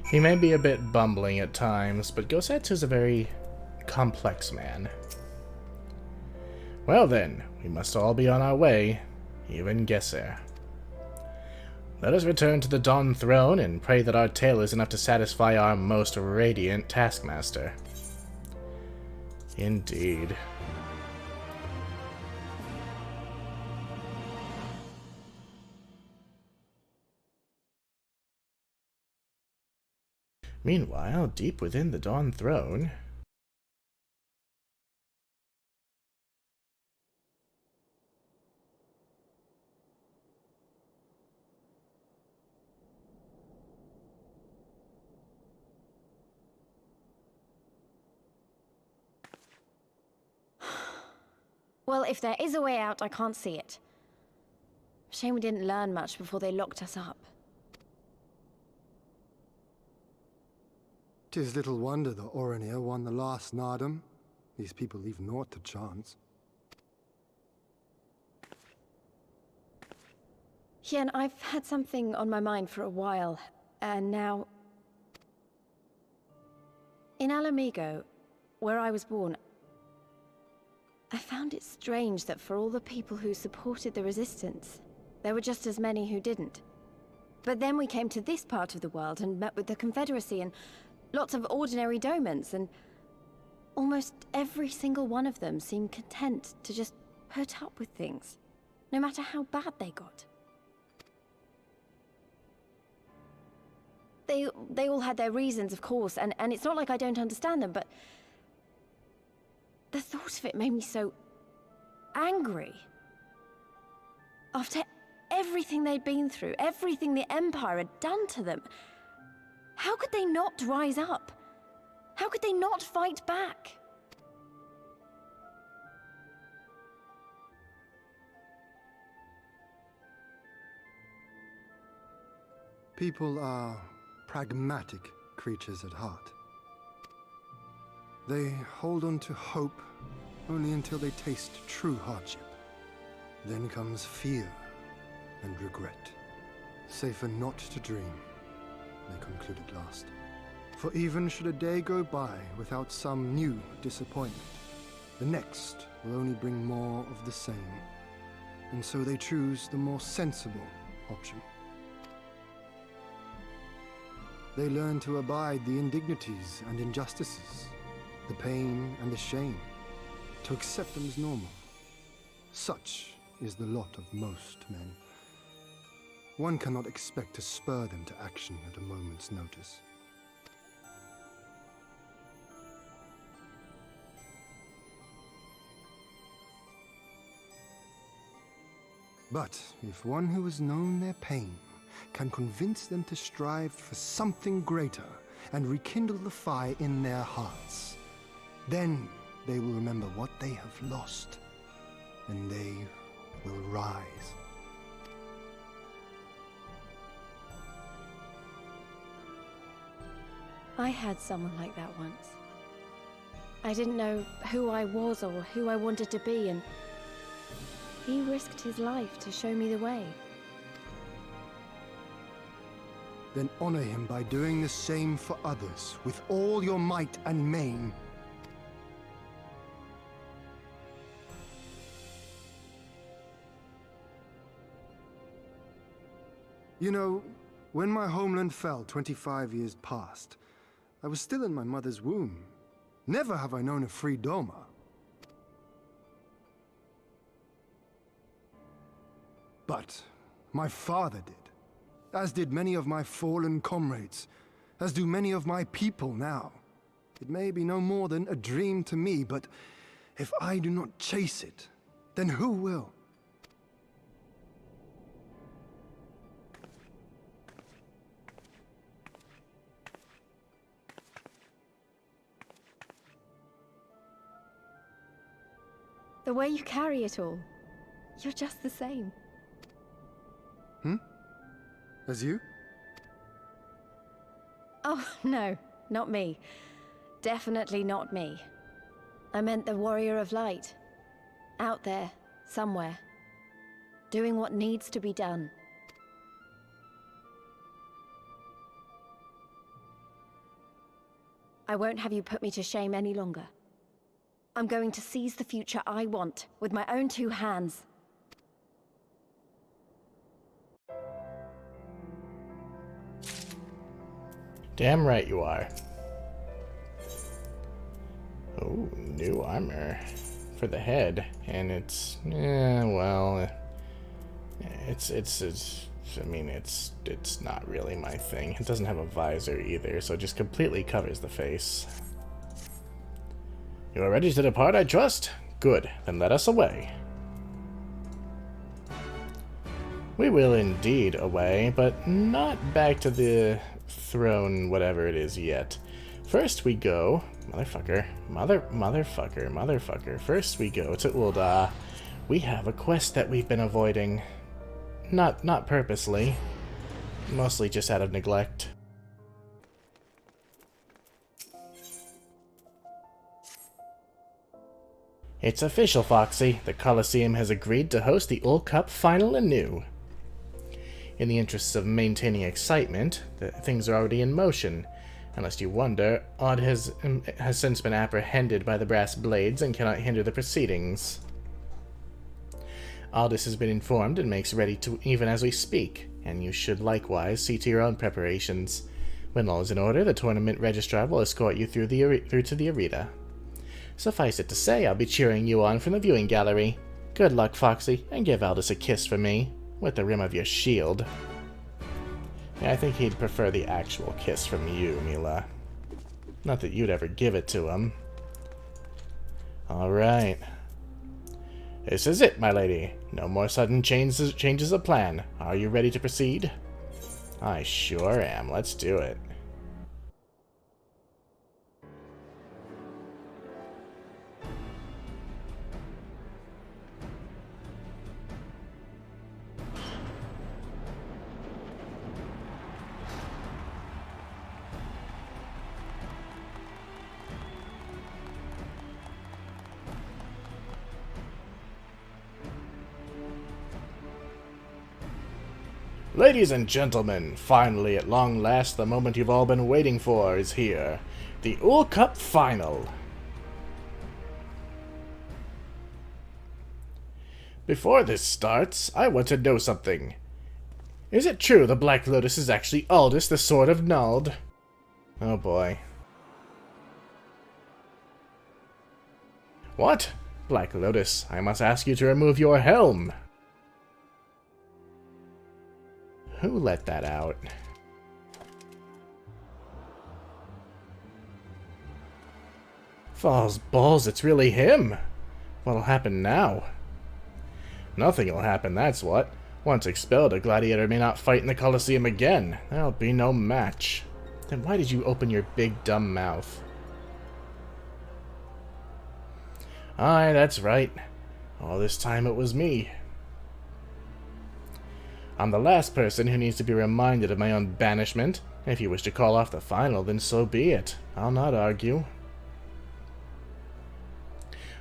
He may be a bit bumbling at times, but Gosetz is a very complex man. Well then, we must all be on our way, even Gesser. Let us return to the Dawn Throne and pray that our tale is enough to satisfy our most radiant taskmaster. Indeed. Meanwhile, deep within the Dawn Throne... Well, if there is a way out, I can't see it. Shame we didn't learn much before they locked us up. 'Tis little wonder the Oronir won the last Naadam. These people leave naught to chance. Yeah, and I've had something on my mind for a while, and now... In Alamigo, where I was born, I found it strange that for all the people who supported the Resistance, there were just as many who didn't. But then we came to this part of the world and met with the Confederacy and lots of ordinary domans, and almost every single one of them seemed content to just put up with things, no matter how bad they got. They all had their reasons, of course, and it's not like I don't understand them, but the thought of it made me so angry. After everything they'd been through, everything the Empire had done to them, how could they not rise up? How could they not fight back? People are pragmatic creatures at heart. They hold on to hope only until they taste true hardship. Then comes fear and regret. Safer not to dream, they conclude at last. For even should a day go by without some new disappointment, the next will only bring more of the same. And so they choose the more sensible option. They learn to abide the indignities and injustices, the pain and the shame, to accept them as normal. Such is the lot of most men. One cannot expect to spur them to action at a moment's notice. But if one who has known their pain can convince them to strive for something greater and rekindle the fire in their hearts, then they will remember what they have lost, and they will rise. I had someone like that once. I didn't know who I was or who I wanted to be, and he risked his life to show me the way. Then honor him by doing the same for others with all your might and main. You know, When my homeland fell 25 years past, I was still in my mother's womb. Never have I known a free Doma. But my father did, as did many of my fallen comrades, as do many of my people now. It may be no more than a dream to me, but if I do not chase it, then who will? The way you carry it all, you're just the same. As you? Oh, no, not me. Definitely not me. I meant the Warrior of Light. Out there, somewhere. Doing what needs to be done. I won't have you put me to shame any longer. I'm going to seize the future I want, with my own two hands. Damn right you are. Oh, new armor for the head, and it's well, I mean, it's not really my thing. It doesn't have a visor either, so it just completely covers the face. You are ready to depart, I trust? Good, then let us away. We will indeed away, but not back to the throne, whatever it is, yet. First we go... Motherfucker. Motherfucker. First we go to Ul'dah. We have a quest that we've been avoiding. Not purposely. Mostly just out of neglect. It's official, Foxy. The Colosseum has agreed to host the Ul Cup final anew. In the interests of maintaining excitement, things are already in motion. Unless you wonder, Odd has since been apprehended by the Brass Blades and cannot hinder the proceedings. Aldous has been informed and makes ready to even as we speak, and you should likewise see to your own preparations. When all is in order, the tournament registrar will escort you through to the arena. Suffice it to say, I'll be cheering you on from the viewing gallery. Good luck, Foxy, and give Aldous a kiss for me, with the rim of your shield. Yeah, I think he'd prefer the actual kiss from you, Mila. Not that you'd ever give it to him. Alright. This is it, my lady. No more sudden changes of plan. Are you ready to proceed? I sure am. Let's do it. Ladies and gentlemen, finally, at long last, the moment you've all been waiting for is here. The Ul Cup Final. Before this starts, I want to know something. Is it true the Black Lotus is actually Aldous, the Sword of Nald? Oh boy. What? Black Lotus, I must ask you to remove your helm. Who let that out? Falls balls, it's really him! What'll happen now? Nothing'll happen, that's what. Once expelled, a gladiator may not fight in the Colosseum again. There'll be no match. Then why did you open your big dumb mouth? Aye, that's right. All this time it was me. I'm the last person who needs to be reminded of my own banishment. If you wish to call off the final, then so be it. I'll not argue.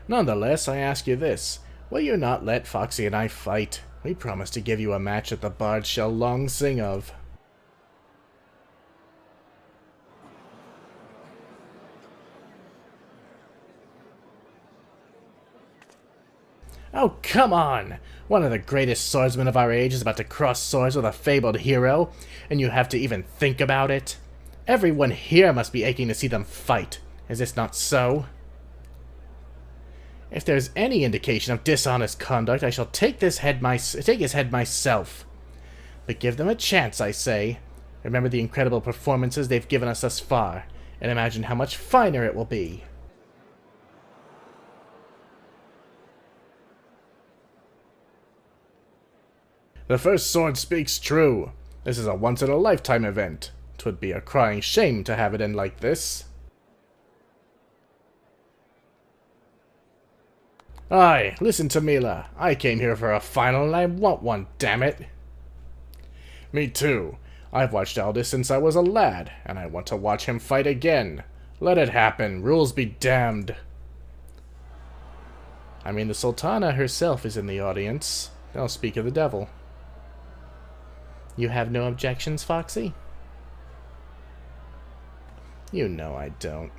Nonetheless, I ask you this. Will you not let Foxy and I fight? We promised to give you a match that the bards shall long sing of. Oh, come on! One of the greatest swordsmen of our age is about to cross swords with a fabled hero, and you have to even think about it? Everyone here must be aching to see them fight. Is this not so? If there's any indication of dishonest conduct, I shall take his head myself. But give them a chance, I say. Remember the incredible performances they've given us thus far, and imagine how much finer it will be. The first sword speaks true. This is a once-in-a-lifetime event. 'Twould be a crying shame to have it end like this. Aye, listen to Mila. I came here for a final and I want one, damn it. Me too. I've watched Aldous since I was a lad, and I want to watch him fight again. Let it happen. Rules be damned. I mean, the Sultana herself is in the audience. Don't speak of the devil. You have no objections, Foxy? You know I don't.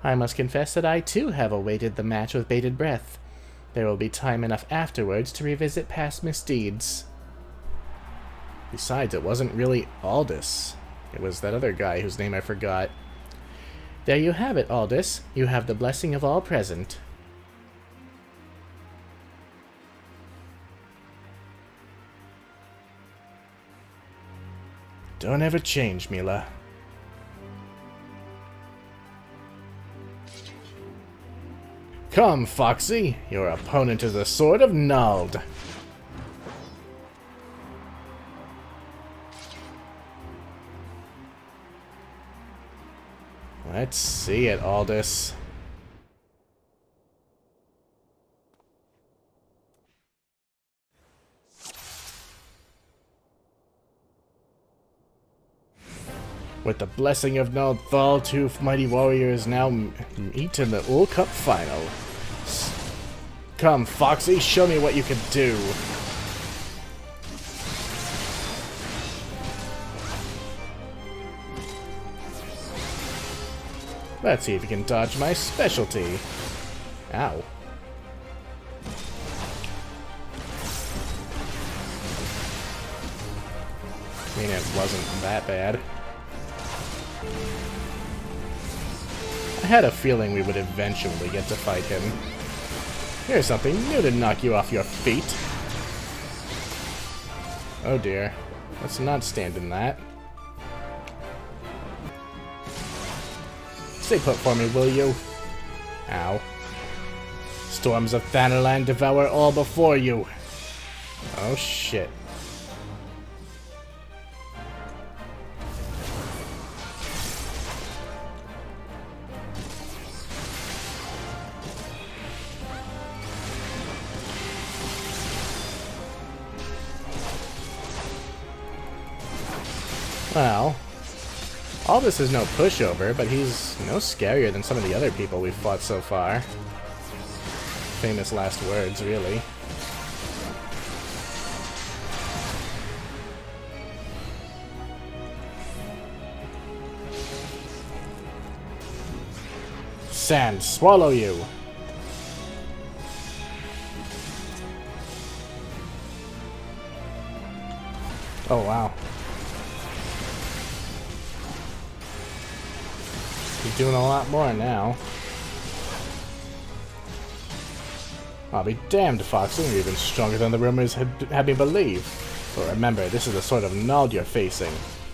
I must confess that I too have awaited the match with bated breath. There will be time enough afterwards to revisit past misdeeds. Besides, it wasn't really Aldous. It was that other guy whose name I forgot. There you have it, Aldous. You have the blessing of all present. Don't ever change, Mila. Come, Foxy. Your opponent is the Sword of Nald. Let's see it, Aldous. With the blessing of Dotharl, two mighty warriors now meet in the Ul Cup final. Come, Foxy, show me what you can do. Let's see if you can dodge my specialty. Ow. I mean, it wasn't that bad. I had a feeling we would eventually get to fight him. Here's something new to knock you off your feet. Oh dear. Let's not stand in that. Stay put for me, will you? Ow. Storms of Thanalan devour all before you. Oh shit. Well, Aldous is no pushover, but he's no scarier than some of the other people we've fought so far. Famous last words, really. Sand, swallow you! Oh, wow. He's doing a lot more now. I'll be damned, Foxy. You're even stronger than the rumors had me believe. But remember, this is the sort of Nald you're facing.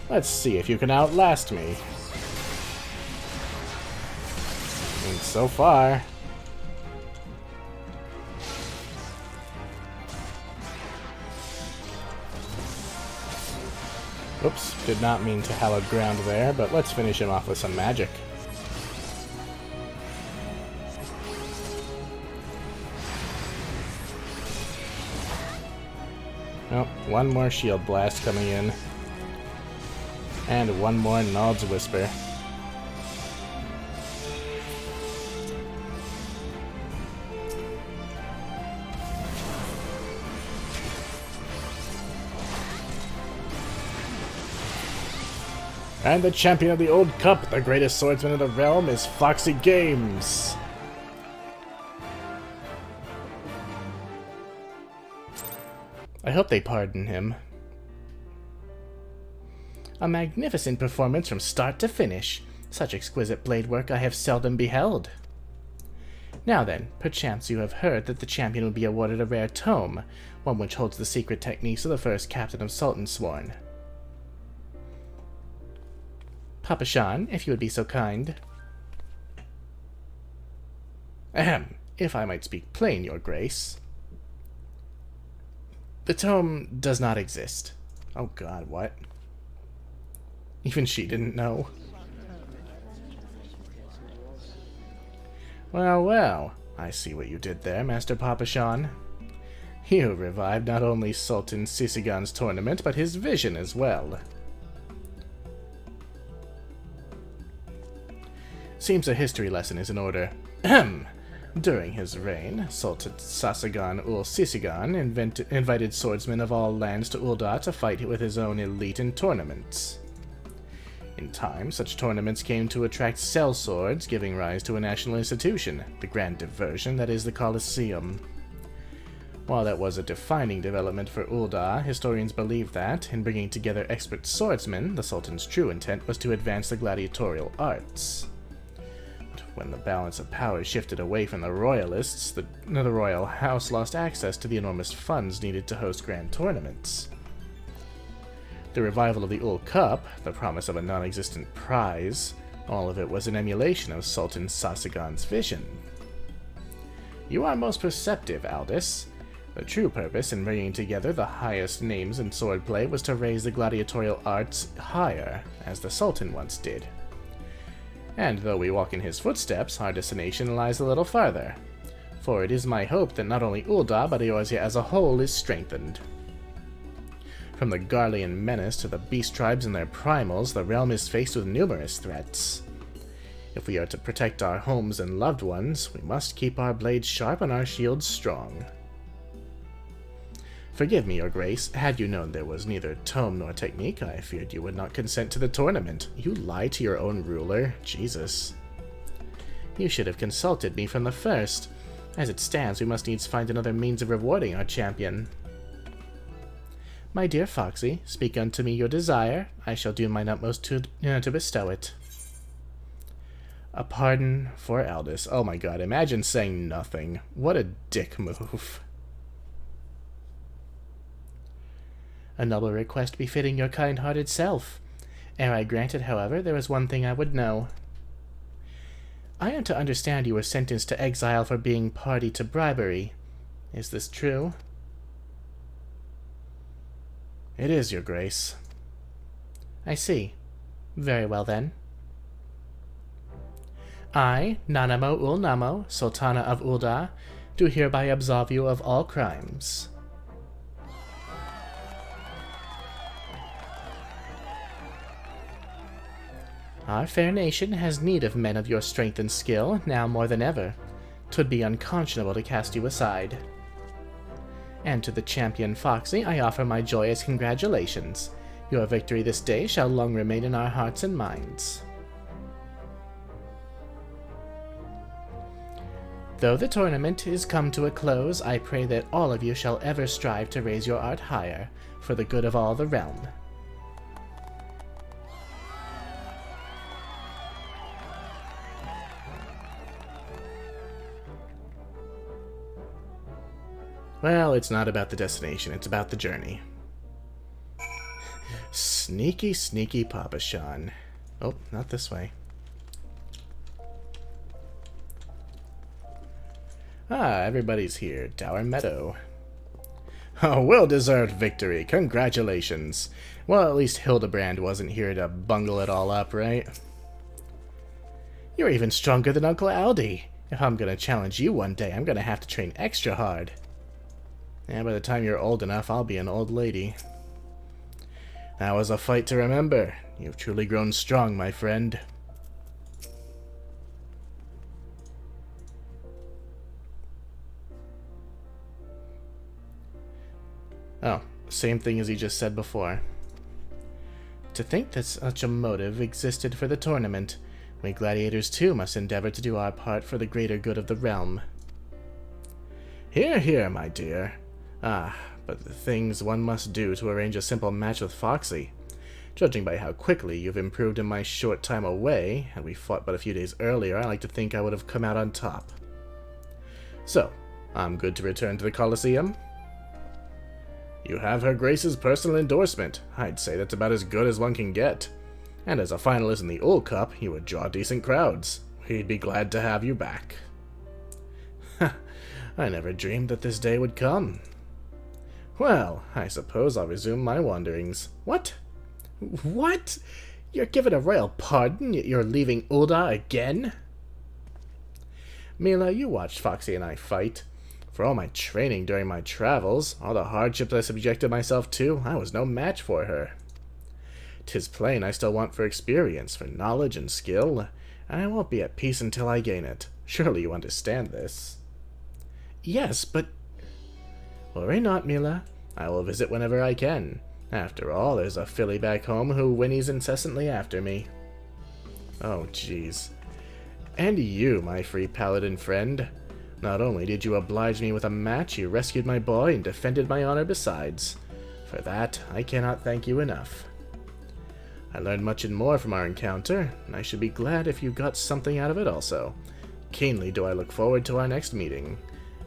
Let's see if you can outlast me. And so far... Oops, did not mean to hallowed ground there, but let's finish him off with some magic. Oh, one more shield blast coming in. And one more Nald's Whisper. And the champion of the Old Cup, the greatest swordsman of the realm, is Foxy Games. I hope they pardon him. A magnificent performance from start to finish. Such exquisite blade work I have seldom beheld. Now then, perchance you have heard that the champion will be awarded a rare tome, one which holds the secret techniques of the first captain of Sultansworn. Papa Shan, if you would be so kind. Ahem, if I might speak plain, your grace. The tome does not exist. Oh god, what? Even she didn't know. Well, well, I see what you did there, Master Papa Shan. You revived not only Sultan Sisigan's tournament, but his vision as well. Seems a history lesson is in order. Ahem! During his reign, Sultan Sasigan ul Sisigan invited swordsmen of all lands to Ul'dah to fight with his own elite in tournaments. In time, such tournaments came to attract sellswords, giving rise to a national institution, the grand diversion that is the Colosseum. While that was a defining development for Ul'dah, historians believe that, in bringing together expert swordsmen, the Sultan's true intent was to advance the gladiatorial arts. When the balance of power shifted away from the royalists, the royal house lost access to the enormous funds needed to host grand tournaments. The revival of the Ul Cup, the promise of a non-existent prize, all of it was an emulation of Sultan Sasigan's vision. You are most perceptive, Aldous. The true purpose in bringing together the highest names in swordplay was to raise the gladiatorial arts higher, as the Sultan once did. And though we walk in his footsteps, our destination lies a little farther. For it is my hope that not only Ul'dah, but Eorzea as a whole is strengthened. From the Garlean menace to the beast tribes and their primals, the realm is faced with numerous threats. If we are to protect our homes and loved ones, we must keep our blades sharp and our shields strong. Forgive me, your grace. Had you known there was neither tome nor technique, I feared you would not consent to the tournament. You lie to your own ruler? Jesus. You should have consulted me from the first. As it stands, we must needs find another means of rewarding our champion. My dear Foxy, speak unto me your desire. I shall do mine utmost to bestow it. A pardon for Aldous. Oh my god, imagine saying nothing. What a dick move. A noble request befitting your kind-hearted self. Ere I grant it, however, there is one thing I would know. I am to understand you were sentenced to exile for being party to bribery. Is this true? It is, your grace. I see. Very well, then. I, Nanamo ul Namo, Sultana of Ul'dah, do hereby absolve you of all crimes. Our fair nation has need of men of your strength and skill, now more than ever. 'Twould be unconscionable to cast you aside. And to the champion Foxy, I offer my joyous congratulations. Your victory this day shall long remain in our hearts and minds. Though the tournament is come to a close, I pray that all of you shall ever strive to raise your art higher, for the good of all the realm. Well, it's not about the destination, it's about the journey. Sneaky, sneaky Papa Shan. Oh, not this way. Ah, everybody's here. Dower Meadow. Oh, well-deserved victory. Congratulations. Well, at least Hildebrand wasn't here to bungle it all up, right? You're even stronger than Uncle Aldi. If I'm gonna challenge you one day, I'm gonna have to train extra hard. And by the time you're old enough, I'll be an old lady. That was a fight to remember. You've truly grown strong, my friend. Oh, same thing as he just said before. To think that such a motive existed for the tournament. We gladiators too must endeavor to do our part for the greater good of the realm. Hear, hear, my dear. Ah, but the things one must do to arrange a simple match with Foxy. Judging by how quickly you've improved in my short time away, had we fought but a few days earlier, I like to think I would have come out on top. So, I'm good to return to the Colosseum? You have Her Grace's personal endorsement. I'd say that's about as good as one can get. And as a finalist in the Old Cup, you would draw decent crowds. We'd be glad to have you back. I never dreamed that this day would come. Well, I suppose I'll resume my wanderings. What? What? You're given a royal pardon, yet you're leaving Ul'dah again? Mila, you watched Foxy and I fight. For all my training during my travels, all the hardships I subjected myself to, I was no match for her. 'Tis plain I still want for experience, for knowledge and skill, and I won't be at peace until I gain it. Surely you understand this. Yes, but... Worry not, Mila. I will visit whenever I can. After all, there's a filly back home who whinnies incessantly after me. Oh, jeez. And you, my free paladin friend. Not only did you oblige me with a match, you rescued my boy and defended my honor besides. For that, I cannot thank you enough. I learned much and more from our encounter, and I should be glad if you got something out of it also. Keenly do I look forward to our next meeting,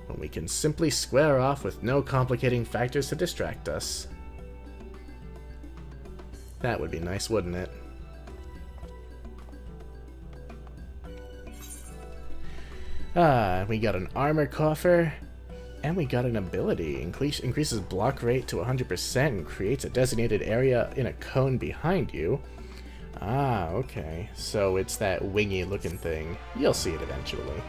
when we can simply square off with no complicating factors to distract us. That would be nice, wouldn't it? We got an armor coffer, and we got an ability. Increases block rate to 100% and creates a designated area in a cone behind you. Ah, okay. So it's that wingy looking thing. You'll see it eventually.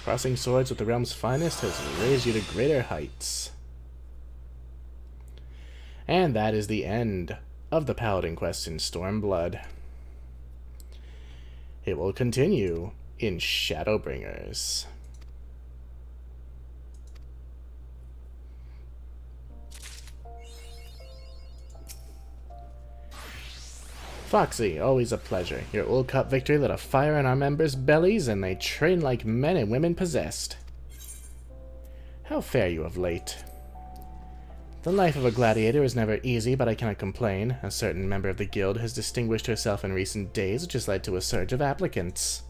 Crossing swords with the realm's finest has raised you to greater heights. And that is the end of the Paladin quest in Stormblood. It will continue in Shadowbringers. Foxy, always a pleasure. Your Old Cup victory lit a fire in our members' bellies, and they train like men and women possessed. How fare you of late? The life of a gladiator is never easy, but I cannot complain. A certain member of the guild has distinguished herself in recent days, which has led to a surge of applicants.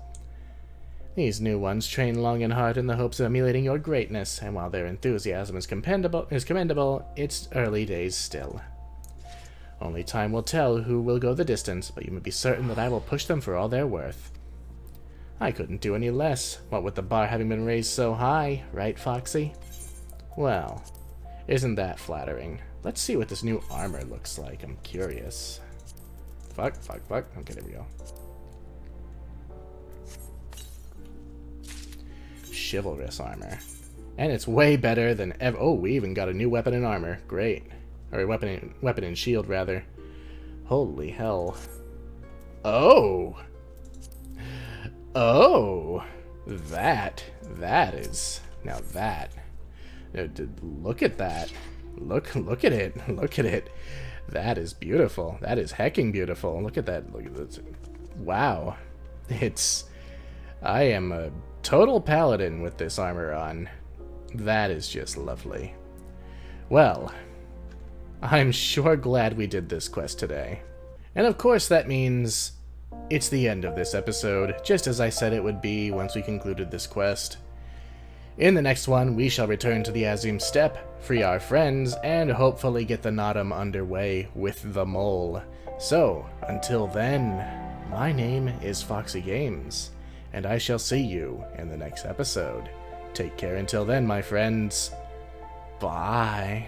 These new ones train long and hard in the hopes of emulating your greatness, and while their enthusiasm is commendable, it's early days still. Only time will tell who will go the distance, but you may be certain that I will push them for all they're worth. I couldn't do any less, what with the bar having been raised so high, right, Foxy? Well, isn't that flattering? Let's see what this new armor looks like. I'm curious. Fuck. Okay, there we go. Chivalrous armor. And it's way better than ever. Oh, we even got a new weapon and armor. Great. Or weapon and shield, rather. Holy hell. Oh! Oh! That is... Now that... Look at that. Look at it. Look at it. That is beautiful. That is hecking beautiful. Look at that. Look at this. Wow. I am a total paladin with this armor on. That is just lovely. Well, I'm sure glad we did this quest today. And of course that means it's the end of this episode, just as I said it would be once we concluded this quest. In the next one, we shall return to the Azim Steppe, free our friends, and hopefully get the Naadam underway with the mole. So, until then, my name is Foxy Games, and I shall see you in the next episode. Take care until then, my friends. Bye.